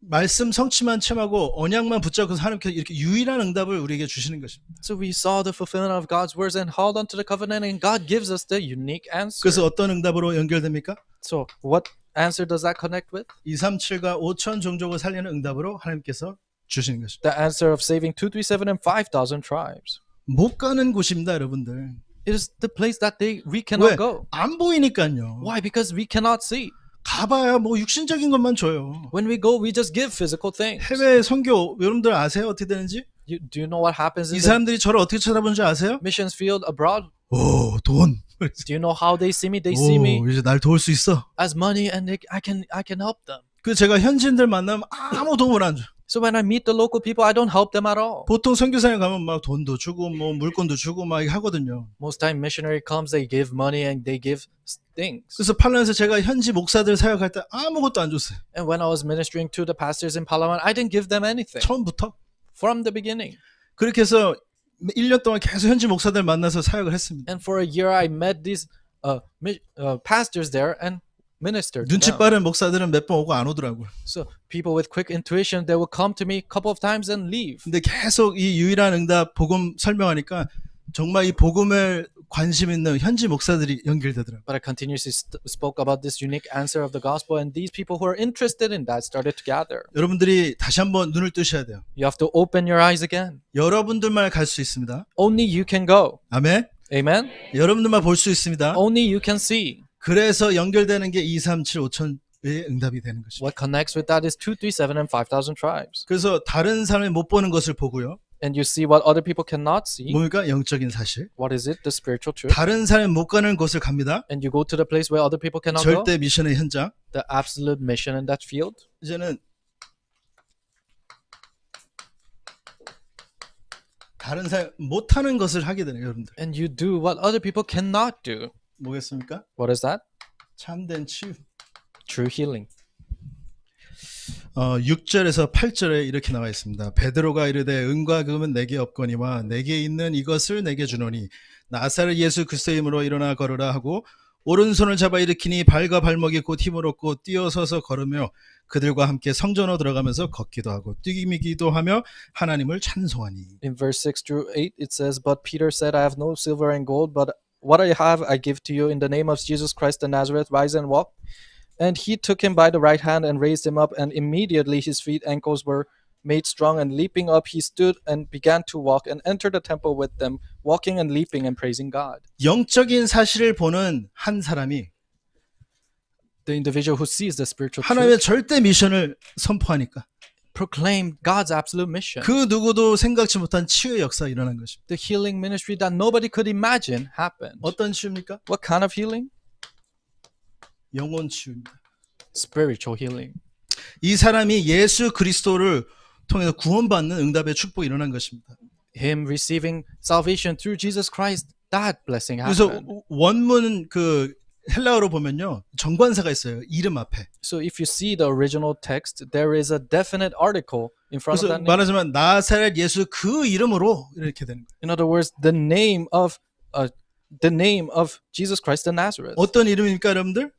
말씀 성취만 체험하고 언약만 붙잡고서 하나님께서 이렇게 유일한 응답을 우리에게 주시는 것입니다. So we saw the fulfillment of God's words and held on to the covenant, and God gives us the unique answer. 그래서 어떤 응답으로 연결됩니까? So what answer does that connect with? 237과 5천 종족을 살리는 응답으로 하나님께서 주시는 것입니다. The answer of saving 237 and 5,000 tribes. 못 가는 곳입니다, 여러분들. It is the place that we 왜? cannot go. 안 보이니까요. Why? Because we cannot see. 가봐야 뭐 육신적인 것만 줘요. When we go, we just give physical things. 해외 선교 여러분들 아세요? 어떻게 되는지? Do you know what happens 이 in the 사람들이 저를 어떻게 쳐다보는지 아세요? missions field abroad? 오, 돈. Do you know how they see me? They see me 오, 이제 날 도울 수 있어. as money, and I can help them. 그 제가 현지인들 만나면 아무 도움을 안 줘. So when I meet the local people, I don't help them at all. 보통 선교사에 가면 막 돈도 주고 뭐 물건도 주고 막 하거든요. Most time missionary comes, they give money and they give things. 그래서 팔란에서 제가 현지 목사들 사역할 때 아무것도 안 줬어요. And when I was ministering to the pastors in Palawan, I didn't give them anything 처음부터. from the beginning. 그렇게 해서 1년 동안 계속 현지 목사들 만나서 사역을 했습니다. And for a year, I met these pastors there and minister to 눈치 them. 빠른 목사들은 몇 번 오고 안 오더라고요. So people with quick intuition, they will come to me a couple of times and leave. 근데 계속 이 유일한 응답 복음 설명하니까 정말 이 복음에 관심 있는 현지 목사들이 연결되더라고요. But I continuously spoke about this unique answer of the gospel, and these people who are interested in that started to gather. 여러분들이 다시 한번 눈을 뜨셔야 돼요. You have to open your eyes again. 여러분들만 갈 수 있습니다. Only you can go. 아멘. Amen. 여러분들만 볼 수 있습니다. Only you can see. 그래서 연결되는 게 2, 3, 7, 5천의 응답이 되는 것입니다. What connects with that is 2, 3, 7, and 5,000 tribes. 그래서 다른 사람이 못 보는 것을 보고요. And you see what other people cannot see. 뭡니까? 영적인 사실. What is it? The spiritual truth. 다른 사람이 못 가는 곳을 갑니다. And you go to the place where other people cannot go. 절대 미션의 현장. The absolute mission in that field. 이제는 다른 사람 못하는 것을 하게 되네요, 여러분들. And you do what other people cannot do. 뭐겠습니까? What is that? 참된 치유. True healing. 6절에서 8절에 이렇게 나와 있습니다. 베드로가 이르되 은과 금은 내게 없거니와 내게 있는 이것을 내게 주노니 나사렛 예수 그리스도의 이름으로 일어나 걸으라 하고 오른손을 잡아 일으키니 발과 발목이 곧 힘을 얻고 뛰어서서 걸으며 그들과 함께 성전으로 들어가면서 걷기도 하고 뛰기도 하며 하나님을 찬송하니. In verse 6 through 8 it says, But Peter said, I have no silver and gold, but what I have I give to you. In the name of Jesus Christ of Nazareth, rise and walk. And he took him by the right hand and raised him up, and immediately his feet and ankles were made strong, and leaping up he stood and began to walk and entered the temple with them, walking and leaping and praising God. 영적인 사실을 보는 한 사람이 The individual who sees the spiritual 하나님의 truth 절대 미션을 선포하니까 proclaimed God's absolute mission. 그 누구도 생각지 못한 치유의 역사가 일어난 것입니다. The healing ministry that nobody could imagine happened. 어떤 치유입니까? What kind of healing? 영혼 치유입니다. Spiritual healing. 이 사람이 예수 그리스도를 통해서 구원받는 응답의 축복이 일어난 것입니다. Him receiving salvation through Jesus Christ, that blessing 그래서 happened. 원문 그 헬라어로 보면요. 정관사가 있어요. 이름 앞에. So if you see the original text, there is a definite article in front of 그래서 that name. 말하자면 나사렛 예수 그 이름으로 이렇게 되는 거예요. In other words, the name of Jesus Christ of Nazareth. 어떤 이름입니까, 여러분들?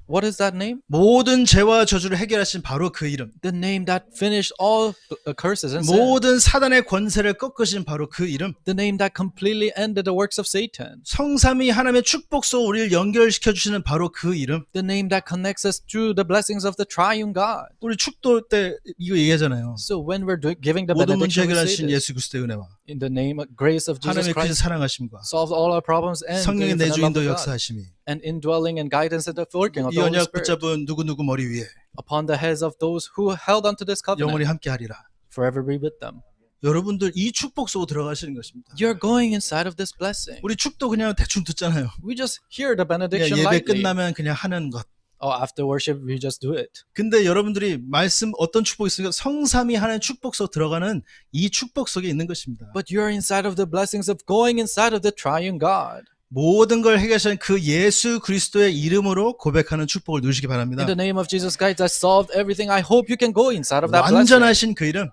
What is that name? 모든 죄와 저주를 해결하신 바로 그 이름. The name that finished all curses and sin. 모든 사단의 권세를 꺾으신 바로 그 이름. The name that completely ended the works of Satan. 성삼위 하나님의 축복소 우리를 연결시켜 주시는 바로 그 이름. The name that connects us through the blessings of the triune God. 우리 축도 때 이거 얘기하잖아요. So when we're giving the 모든 문제 benediction, we say 해결하신 this. 예수 그리스도의 은혜와 In the name of grace of Jesus 하나님의 크신 Christ, 사랑하심과 solves all our problems and the 성령의 infinite love 내주인도 of God. 역사하심이 And indwelling and guidance and the working of 이 the Holy 언약 Spirit 붙잡은 누구누구 머리 위에 upon the heads of those who held onto this 영원히 covenant, 함께하리라. forever be with them. 여러분들 이 축복 속으로 들어가시는 것입니다. You're going inside of this blessing. 우리 축도 그냥 대충 듣잖아요. We just hear the 그냥 benediction 예배 lightly. 끝나면 그냥 하는 것. Oh, after worship, we just do it. 근데 여러분들이 말씀 어떤 축복이 있습니까? 성삼위 하나님 축복 속 들어가는 이 축복 속에 있는 것입니다. But you're inside of the blessings of going inside of the triune God. 모든 걸 해결하신 그 예수 그리스도의 이름으로 고백하는 축복을 누리시기 바랍니다. In the name of Jesus Christ that solved everything, I hope you can go inside of that blessing. 완전하신 그 이름,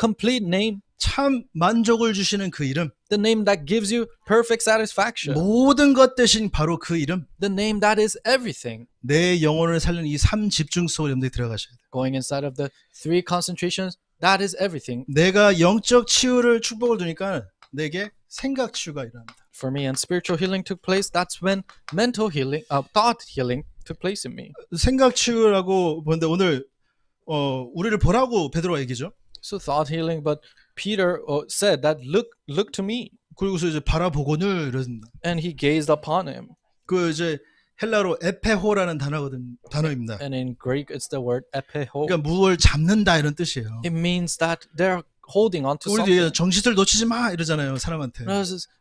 Complete name, 참 만족을 주시는 그 이름, the name that gives you perfect satisfaction, 모든 것 대신 바로 그 이름, the name that is everything. 내 영혼을 살리는 이 삼 집중 속에 여러분들이 들어가셔야 돼요. Going inside of the three concentrations, that is everything. 내가 영적 치유를 축복을 두니까 내게 생각 치유가 일어납니다. For me, and spiritual healing took place. That's when mental healing, thought healing took place in me. 생각 치유라고 보는데 오늘 우리를 보라고 베드로가 얘기죠. So thought healing, but Peter said that look to me, 그리고서 이제 바라보고는 이러습니다. and he gazed upon him. 그 이제 헬라로 에페호라는 단어입니다. And in Greek, it's the word epeho. 그러니까 무엇을 잡는다 이런 뜻이에요. It means that they're holding on to 우리도 something. 얘기하죠. 정신을 놓치지 마 이러잖아요 사람한테.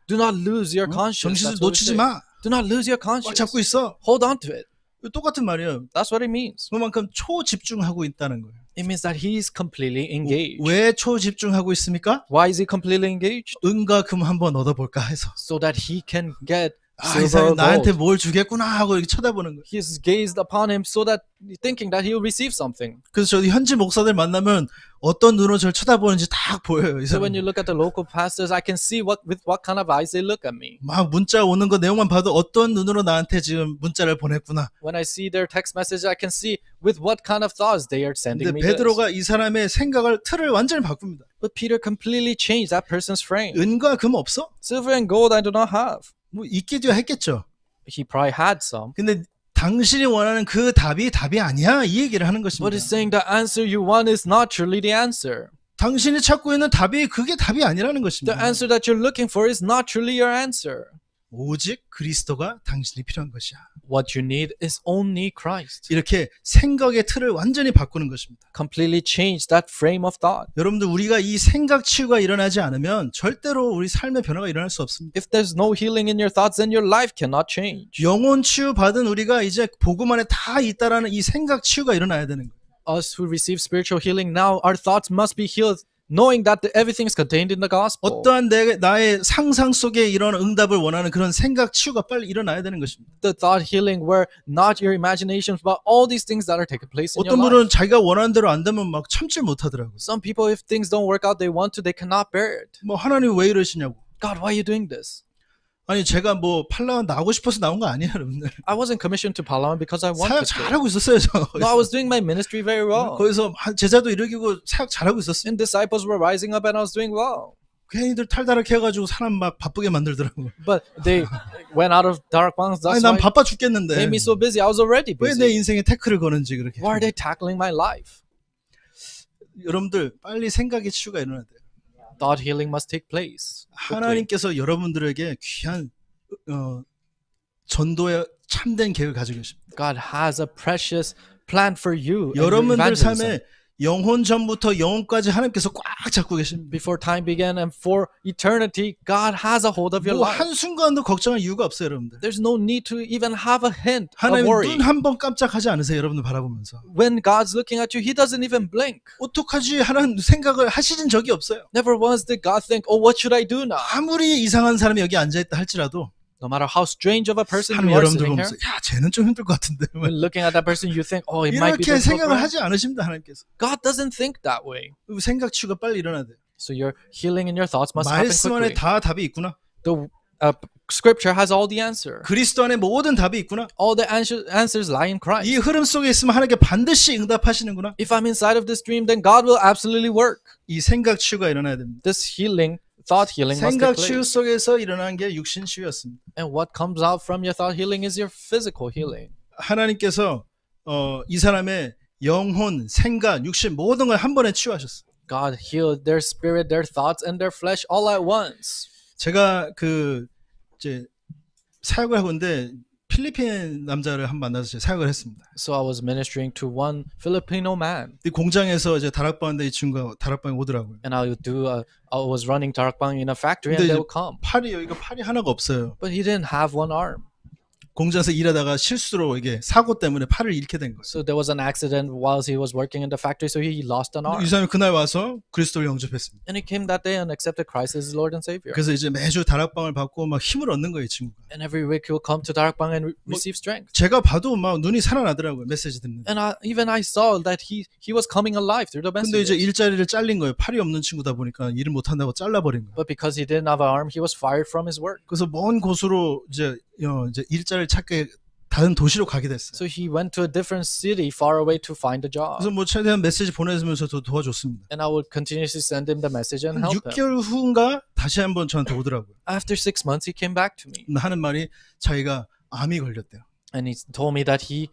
Do not lose your conscience. 정신을 That's what we 놓치지 say. 마. Do not lose your 꽉 conscience. 잡고 있어. Hold on to it. 똑같은 말이에요. That's what it means. 그만큼 초집중하고 있다는 거예요. It means that he's completely engaged. 왜 초집중하고 있습니까? Why is he completely engaged? 은과 금 한번 얻어볼까 해서. So that he can get 아, 이 silver 사람이 or 나한테 gold. 뭘 주겠구나 하고 이렇게 쳐다보는 거예요. He's gazed upon him so that thinking that he'll receive something. 그래서 저희 현지 목사들 만나면 어떤 눈으로 저를 쳐다보는지 딱 보여요. 이 So when 사람 you look at the local pastors, I can see with what kind of eyes they look at me. 막 문자 오는 거 내용만 봐도 어떤 눈으로 나한테 지금 문자를 보냈구나. When I see their text message, I can see with what kind of thoughts they are sending 근데 me this. 베드로가 이 사람의 생각을 틀을 완전히 바꿉니다. But Peter completely changed that person's frame. 은과 금 없어? Silver and gold I do not have. 뭐 있기도 했겠죠. He probably had some. 근데 당신이 원하는 그 답이 아니야 이 얘기를 하는 But 것입니다. he's saying the answer you want is not truly the answer. 당신이 찾고 있는 답이 그게 답이 아니라는 The 것입니다. answer that you're looking for is not truly your answer. 오직 그리스도가 당신이 필요한 것이야. What you need is only Christ. 이렇게 생각의 틀을 완전히 바꾸는 것입니다. Completely change that frame of thought. 여러분들 우리가 이 생각 치유가 일어나지 않으면 절대로 우리 삶의 변화가 일어날 수 없습니다. If there's no healing in your thoughts, then your life cannot change. 영혼 치유 받은 우리가 이제 복음 안에 다 있다라는 이 생각 치유가 일어나야 되는 거예요. Us who receive spiritual healing now, our thoughts must be healed, knowing that everything is contained in the gospel. 어떠한 나의 상상 속에 이런 응답을 원하는 그런 생각 치유가 빨리 일어나야 되는 것입니다. The thought healing where not your imaginations, but all these things that are taking place in your 어떤 life. 분은 자기가 원하는 대로 안 되면 막 참지 못하더라고요. Some people, if things don't work out they want to, they cannot bear it. 뭐 하나님 왜 이러시냐고. God, why are you doing this? 아니 제가 뭐 팔라완 나오고 싶어서 나온 거 아니에요, 여러분들. I wasn't commissioned to Palawan because I 사역 wanted to. 잘하고 있었어요, 저. No, I was doing my ministry very well. 거기서 제자도 일으키고 사역 잘하고 있었어요. And disciples were rising up and I was doing well. 괜히들 탈다랗게 해가지고 사람 막 바쁘게 만들더라고요. But they went out of dark bonds. 아니 That's 난 why 바빠 it 죽겠는데 made me so busy. I was already 왜 내 busy. 인생에 태클을 거는지 그렇게. Why are they tackling my life? 여러분들 빨리 생각의 치유가 일어나야 돼요. Thought healing must take place. quickly. 하나님께서 여러분들에게 귀한 전도의 참된 계획을 가지고 계십니다. God has a precious plan for you. and your 여러분들 evangelism. 삶에 영혼 전부터 영혼까지 하나님께서 꽉 잡고 계십니다. Before time began and for eternity, God has a hold of your 뭐 life. 한순간도 걱정할 이유가 없어요, 여러분들. There's no need to even have a hint of 하나님 worry. 눈 한 번 깜짝하지 않으세요, 여러분들 바라보면서. When God's looking at you, He doesn't even blink. 어떡하지 하는 생각을 하시진 적이 없어요. Never once did God think, oh, what should I do now? 아무리 이상한 사람이 여기 앉아있다 할지라도 No matter how strange of a person 하나님 you are 여러분들 sitting here, 보면서 야 쟤는 좀 힘들 것 같은데 when looking at that person, you think, oh, it might be 이렇게 difficult. 생각을 for him. 하지 않으십니다, 하나님께서. God doesn't think that way. 생각 치유가 빨리 일어나야 돼요. So your healing in your thoughts must happen 말씀 안에 quickly. 다 답이 있구나. The scripture has all the answer. 그리스도 안에 모든 답이 있구나. All the answers lie in Christ. 이 흐름 속에 있으면 하나님께 반드시 응답하시는구나. If I'm inside of this dream, then God will absolutely work. 이 생각 치유가 일어나야 됩니다. This healing, thought healing must 생각 take 치유 place. 속에서 일어난 게 육신 치유였습니다. And what comes out from your thought healing is your physical healing. 하나님께서 이 사람의 영혼, 생각, 육신 모든 걸 한 번에 치유하셨어요. God healed their spirit, their thoughts, and their flesh all at once. 제가 이제 사역을 하고 있는데 필리핀 남자를 한 번 만나서 사역을 했습니다. So I was ministering to one Filipino man. 이 공장에서 이제 다락방인데 이 친구가 다락방에 오더라고요. And I was running darakbang in a factory 근데 and 이제 they would come. 여기가 팔이 하나가 없어요. But he didn't have one arm. 공장에서 일하다가 실수로 이게 사고 때문에 팔을 잃게 된 거예요. So there was an accident whilst he was working in the factory, so he lost an arm. 이 사람이 그날 와서 그리스도를 영접했습니다. And he came that day and accepted Christ as his Lord and Savior. 그래서 이제 매주 다락방을 받고 막 힘을 얻는 거예요, 이 친구가. And every week he would come to darakbang and receive strength. 제가 봐도 막 눈이 살아나더라고요, 메시지 듣는. And I saw that he was coming alive through the 근데 이제 message. 일자리를 잘린 거예요. 팔이 없는 친구다 보니까 일을 못 한다고 잘라버린 거예요. But because he didn't have an arm, he was fired from his work. 그래서 먼 곳으로 이제 일자리를 찾게 다른 도시로 가게 됐어요. So he went to a different city far away to find a job. 그래서 뭐 최대한 메시지 보내면서 도와줬습니다. And I would continuously send him the message and 한 help him. 6개월 후인가 다시 한번 저한테 오더라고요. After 6 months, he came back to me. 하는 말이 자기가 암이 걸렸대요. And he told me that he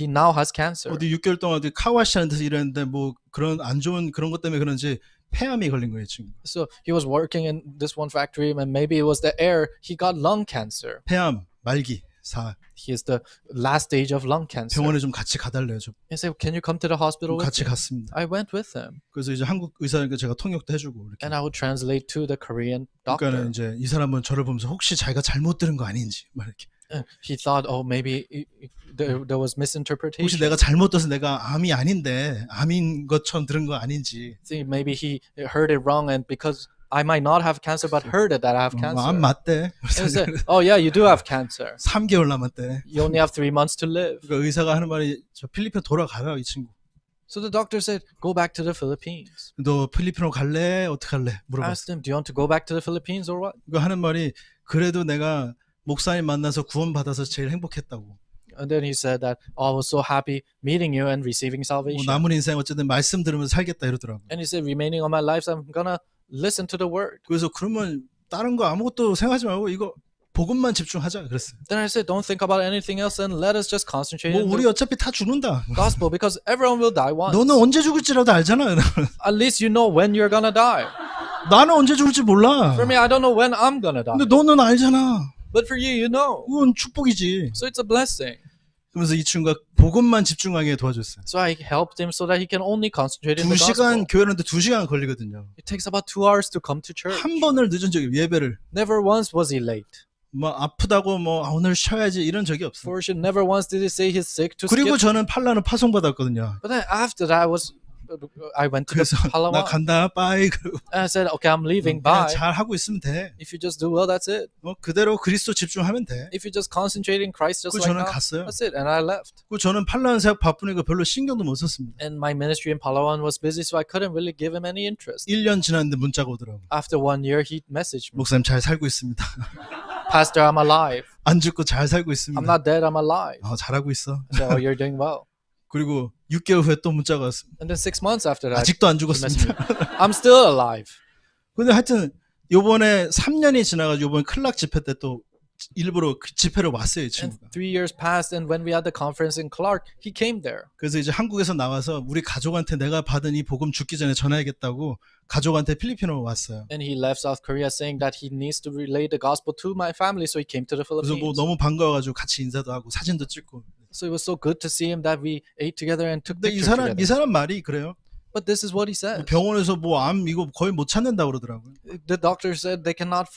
now has cancer. 어디 6개월 동안 어디 카와시하는 데서 일했는데 뭐 그런 안 좋은 그런 것 때문에 그런지 폐암이 걸린 거예요, 친구. So he was working in this one factory and maybe it was the air. He got lung cancer. 폐암 말기 4. He is the last stage of lung cancer. 병원에 좀 같이 가달래요. 좀 He said, "Can you come to the hospital with 같이 me?" 갔습니다. I went with him, 그래서 이제 한국 의사니까 제가 통역도 해주고 이렇게. and I would translate to the Korean 그러니까는 doctor. 이제 이 사람은 저를 보면서 혹시 자기가 잘못 들은 거 아닌지 막 이렇게. He thought, oh, maybe there was 혹시 misinterpretation. 내가 잘못 들어서 내가 암이 아닌데 암인 것처럼 들은 거 아닌지. See, maybe he heard it wrong, and because I might not have cancer, but heard that I have cancer. 암 맞대. And he said, oh yeah, you do have cancer. 3개월 남았대. You only have 3 months to live. 그러니까 의사가 하는 말이 저 필리핀 돌아가요, 이 친구. So the doctor said, go back to the Philippines. 너 필리핀으로 갈래? 어떻게 할래? I 물어봤어. asked him, do you want to go back to the Philippines or what? 그 하는 말이 그래도 내가 목사님 만나서 구원 받아서 제일 행복했다고. And then he said that, oh, I was so happy meeting you and receiving 뭐 salvation. 남은 인생 어쨌든 말씀 들으면서 살겠다 이러더라고. And he said, remaining on my life, I'm gonna listen to the word. 그래서 그러면 다른 거 아무것도 생각하지 말고 이거 복음만 집중하자 그랬어요. Then I said, don't think about anything else and let us just concentrate 뭐 on 우리 the 어차피 다 죽는다. gospel because everyone will die once. 너는 언제 죽을지라도 알잖아. At least you know when you're gonna die. 나는 언제 죽을지 몰라. For me, I don't know when I'm gonna die. 근데 너는 알잖아. But for you, you know. 그건 축복이지. So it's a blessing. 그러면서 이 친구가 복음만 집중하게 도와줬어요. So I helped him so that he can only concentrate in the 2시간 gospel. 교회하는데 2시간 걸리거든요. It takes about 2 hours to come to church. 한 번을 늦은 적이 예배를 Never once was he late. 뭐 아프다고 뭐 오늘 쉬어야지 이런 적이 없어. For sure, never once did he say he's sick to 그리고 skip. 저는 팔라는 파송 받았거든요. But then after that, I went to the 그래서 나 Palawan 간다 빠이 그러고 and I said, okay, I'm leaving. 그냥 Bye. 잘 하고 있으면 돼. If you just do well, that's it. 뭐 그대로 그리스도 집중하면 돼. If you just concentrate in Christ just 그 like 저는 that, 갔어요. that's it. And I left. 그 저는 팔라는 사역 바쁘니까 별로 신경도 못 썼습니다. And my ministry in Palawan was busy, so I couldn't really give him any interest. 1년 지났는데 문자가 오더라고. After 1 year, he messaged me, 목사님 잘 살고 있습니다. Pastor, I'm alive. 안 죽고 잘 살고 I'm 있습니다. not dead, I'm alive. 잘하고 있어. I said, oh, you're doing well. 그리고 6개월 후에 또 문자가 왔어. And then 6 months after that, 아직도 안 he messaged me, 죽었습니다. I'm still alive. 근데 하여튼 요번에 3년이 지나가지고 요번 클락 집회 때 또 일부러 그 집회로 왔어요, 이 And 친구가. 3 years passed, and when we had the conference in Clark, he came there. 그래서 이제 한국에서 나와서 우리 가족한테 내가 받은 이 복음 죽기 전에 전해야겠다고 가족한테 필리핀으로 왔어요. And he left South Korea saying that he needs to relay the gospel to my family, so he came to the 그래서 뭐 Philippines. 너무 반가워가지고 같이 인사도 하고 사진도 찍고. So it was so good to see him that we ate together and took 근데 이 pictures 사람 together. 말이 그래요. But this is what he said. 병원에서 뭐 암 이거 거의 못 찾는다 그러더라고요. The doctor said they cannot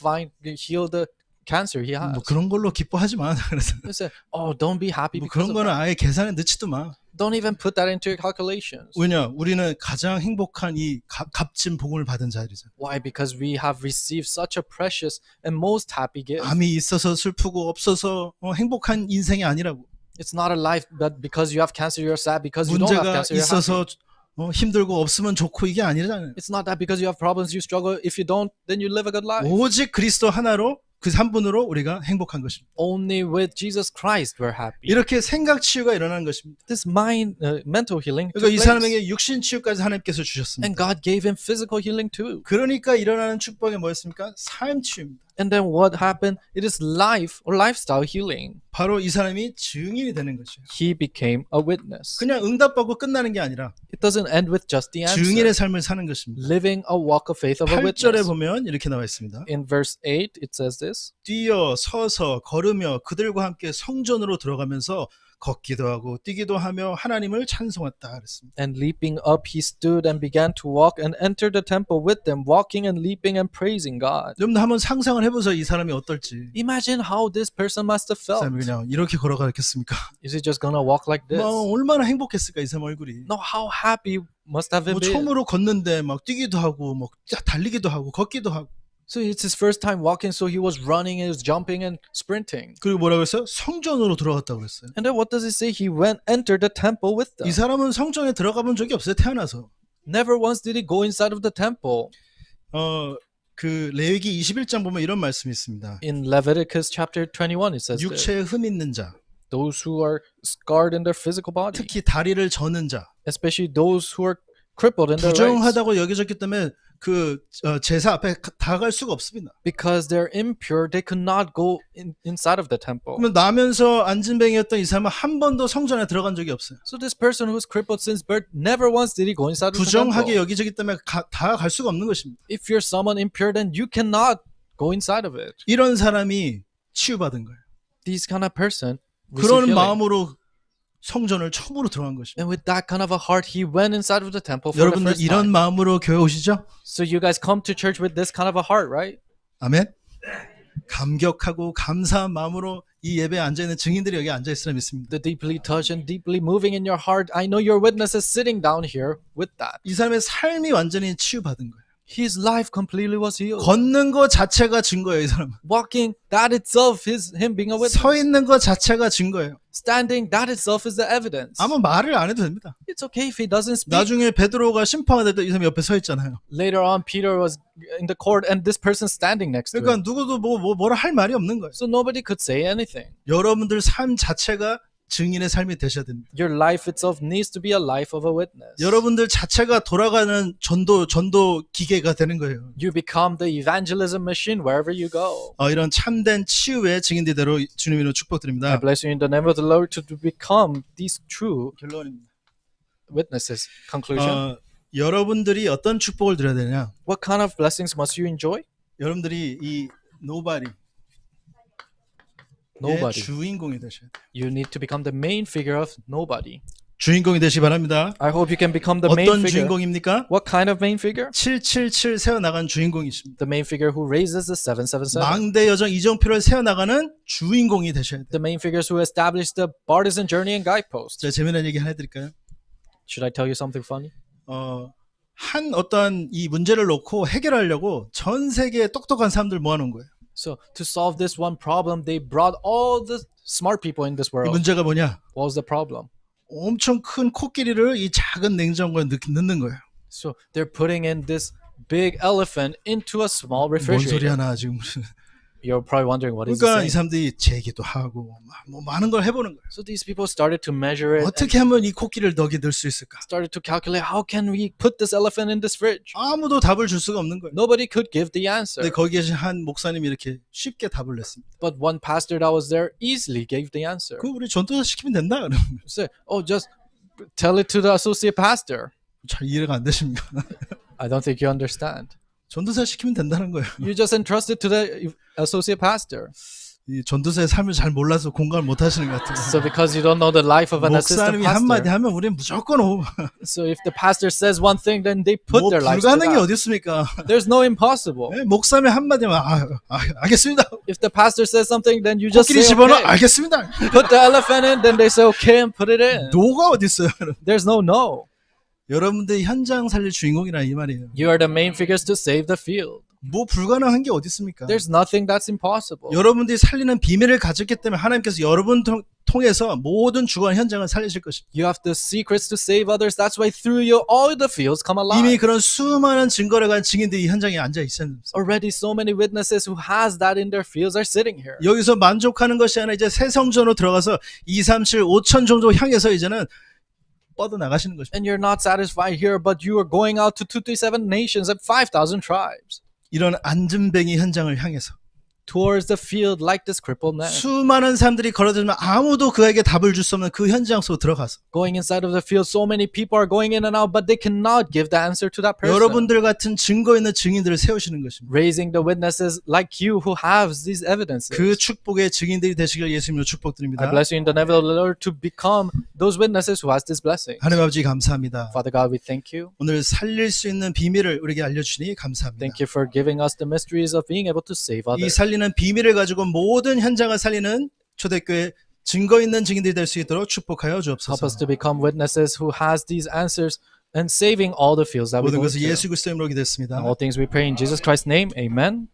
heal the cancer he has. 뭐 그런 걸로 기뻐하지 마. 그래서 He said, "Oh, don't be happy 뭐 because 그런 of 거는 that. 아예 계산에 넣지도 마. Don't even put that into your calculations." 왜냐? 우리는 가장 행복한 이 값진 복음을 받은 자들이잖아. Why? Because we have received such a precious and most happy gift. 암이 있어서 슬프고 없어서 행복한 인생이 아니라고. It's not a life that because you have cancer you're sad. Because you don't have 문제가 cancer you're happy. 있어서 힘들고 없으면 좋고 이게 아니잖아요. It's not that because you have problems you struggle. If you don't, then you live a good life. 오직 그리스도 하나로 그 한 분으로 우리가 행복한 것입니다. Only with Jesus Christ we're happy. 이렇게 생각 치유가 일어나는 것입니다. This mental healing took 그러니까 이 place. 사람에게 육신 치유까지 하나님께서 주셨습니다. And God gave him physical healing too. 그러니까 일어나는 축복이 뭐였습니까? 삶 치유입니다. And then what happened? It is life or lifestyle healing. 바로 이 사람이 증인이 되는 것이에요. He became a witness. 그냥 응답받고 끝나는 게 아니라 It doesn't end with just the 증인의 answer. 삶을 사는 것입니다. Living a walk of faith of a 8절에 witness. 보면 이렇게 나와 있습니다. In verse 8, it says this. 뛰어 서서 걸으며 그들과 함께 성전으로 들어가면서 걷기도 하고 뛰기도 하며 하나님을 찬송했다 그랬습니다. And leaping up, he stood and began to walk and entered the temple with them, walking and leaping and praising God. 여러분 한번 상상을 해보세요. 이 사람이 어떨지. Imagine how this person must have 이 felt. 사람이 그냥 이렇게 걸어가겠습니까? Is he just gonna walk like this? 뭐 얼마나 행복했을까 이 사람 얼굴이. No, how happy must have 뭐 been. 처음으로 걷는데 막 뛰기도 하고 뭐 달리기도 하고 걷기도 하고. So it's his first time walking, so he was running, he was jumping and sprinting. 그리고 뭐라고 했어요? 성전으로 들어갔다고 그랬어요. And then what does it say? He entered the temple with them. 이 사람은 성전에 들어가 본 적이 없어요. 태어나서. Never once did he go inside of the temple. 그 레위기 21장 보면 이런 말씀이 있습니다. In Leviticus chapter 21, it says this. 육체에 흠 있는 자, Those who are scarred in their physical body, 특히 다리를 저는 자, especially those who are crippled in their legs, 부정하다고 여겨졌기 때문에 그 제사 앞에 다가갈 수가 없습니다. because they're impure, they could not go inside of the temple. 그러면 나면서 앉은뱅이였던 이 사람은 한 번도 성전에 들어간 적이 없어요. So this person who's crippled since birth, never once did he go inside of the 부정하게 temple. 여기졌기 때문에 다가갈 수가 없는 것입니다. If you're someone impure, then you cannot go inside of it. 이런 사람이 치유받은 거예요. This kind of person received 그런 healing. 마음으로 성전을 처음으로 들어간 것입니다. And with that kind of a heart, he went inside of the temple for the 여러분들 first 이런 time. 마음으로 교회 오시죠? So you guys come to church with this kind of a heart, right? 아멘. 감격하고 감사한 마음으로 이 예배에 앉아있는 증인들이 여기 앉아있으라 믿습니다. The deeply touched and deeply moving in your heart. I know your witnesses sitting down here with that. 이 사람의 삶이 완전히 치유받은 거예요. His life completely was healed. 걷는 것 자체가 증거예요, 이 사람은. Walking, that itself is him being a witness. 서 있는 것 자체가 증거예요. Standing, that itself is the evidence. 아무 말을 안 해도 됩니다. It's okay if he doesn't speak. 나중에 베드로가 심판할 때 이 사람이 옆에 서 있잖아요. Later on, Peter was in the court and this person standing next to him. 그러니까 누구도 뭐라 할 말이 없는 거예요. So nobody could say anything. 여러분들 삶 자체가 증인의 삶이 되셔야 됩니다. Your life itself needs to be a life of a witness. 여러분들 자체가 돌아가는 전도 기계가 되는 거예요. You become the evangelism machine wherever you go. 이런 참된 치유의 증인들대로 주님 이름으로 I 축복드립니다. bless you in the name of the Lord to become these true 결론입니다. witnesses. Conclusion. 여러분들이 어떤 축복을 드려야 되냐? What kind of blessings must you enjoy? 여러분들이 이 nobody Nobody. 주인공이 되셔야 돼요. You need to become the main figure of nobody. 주인공이 되시기 바랍니다. I hope you can become the main 어떤 figure. 주인공입니까? What kind of main figure? 777 세워나간 주인공이십니다. The main figure who raises the 777. 망대 여정 이정표를 세워나가는 주인공이 되셔야 돼요. The main figures who establish the partisan journey and guidepost. 제가 재미난 얘기 하나 해드릴까요? Should I tell you something funny? 한 어떤 이 문제를 놓고 해결하려고 전 세계에 똑똑한 사람들 모아놓은 거예요. So to solve this one problem, they brought all the smart people in this 이 world. 문제가 뭐냐? What was the problem? 엄청 큰 코끼리를 이 작은 냉장고에 넣는 거예요. So they're putting in this big elephant into a small 뭔 소리 refrigerator. 하나 지금. You're probably wondering what is he 그러니까 이 saying. 사람들이 재기도 하고 뭐 많은 걸 해보는 거예요. So these people started to measure it, and 어떻게 하면 이 코끼리를 넣게 넣을 수 있을까? started to calculate how can we put this elephant in this fridge. 아무도 답을 줄 수가 없는 거예요. Nobody could give the answer. 근데 거기 계신 한 목사님이 이렇게 쉽게 답을 냈습니다. But one pastor that was there easily gave the answer. 그 우리 전도사 시키면 된다. 그러면 Say, oh, just tell it to the associate pastor. 잘 이해가 안 되십니까? I don't think you understand. 전도사 시키면 된다는 거예요. You just entrust it to the associate pastor. 이 전도사의 삶을 잘 몰라서 공감을 못 하시는 것 같아요. So because you don't know the life of an assistant 목사님이 한마디 pastor. 하면 우리는 무조건 오. So if the pastor says one thing, then they put 뭐 their lives to 불가능이 that. 어디 있습니까? There's no impossible. 목사님이 한마디면 알겠습니다. If the pastor says something, then you just 코끼리 say, 집어넣어 okay. 알겠습니다. Put the elephant in, then they say, okay, and put it in. 노가 어디 있어요? There's no no. 여러분들이 현장 살릴 주인공이라 이 말이에요. You are the main figures to save the field. 뭐 불가능한 게 어디 있습니까? There's nothing that's impossible. 여러분들이 살리는 비밀을 가졌기 때문에 하나님께서 여러분 통해서 모든 주관 현장을 살리실 것입니다. You have the secrets to save others. That's why through you, all the fields come alive. 이미 그런 수많은 증거를 가진 증인들이 이 현장에 앉아 있었는데 Already so many witnesses who has that in their fields are sitting here. 여기서 만족하는 것이 아니라 이제 새 성전으로 들어가서 2, 3, 7, 5천 정도 향해서 이제는 뻗어 나가시는 것입니다. And you're not satisfied here, but you are going out to 237 nations and 5,000 tribes. 이런 안전뱅이 현장을 향해서 Towards the field like this crippled man. 수많은 사람들이 걸어들면 아무도 그에게 답을 줄 수 없는 그 현장 속으로 들어가서 Going inside of the field, so many people are going in and out, but they cannot give the answer to that person. 여러분들 같은 증거 있는 증인들을 세우시는 것입니다. Raising the witnesses like you who have these evidences. 그 축복의 증인들이 되시길 예수님으로 I 축복드립니다. bless you in the name of the Lord to become those witnesses who has this blessing. 하나님 아버지 감사합니다. Father God, we thank you. 오늘 살릴 수 있는 비밀을 우리에게 알려주시니 감사합니다. Thank you for giving us the mysteries of being able to save 이 others. 살리는 비밀을 가지고 모든 현장을 살리는 초대교회 증거 있는 증인들이 될 수 있도록 축복하여 Help us 주옵소서. to become witnesses who has these answers and saving all the fields that we 모든 go 것을 to. 예수 그리스도의 이름으로 기도했습니다. All things we pray in Jesus Christ's name. Amen.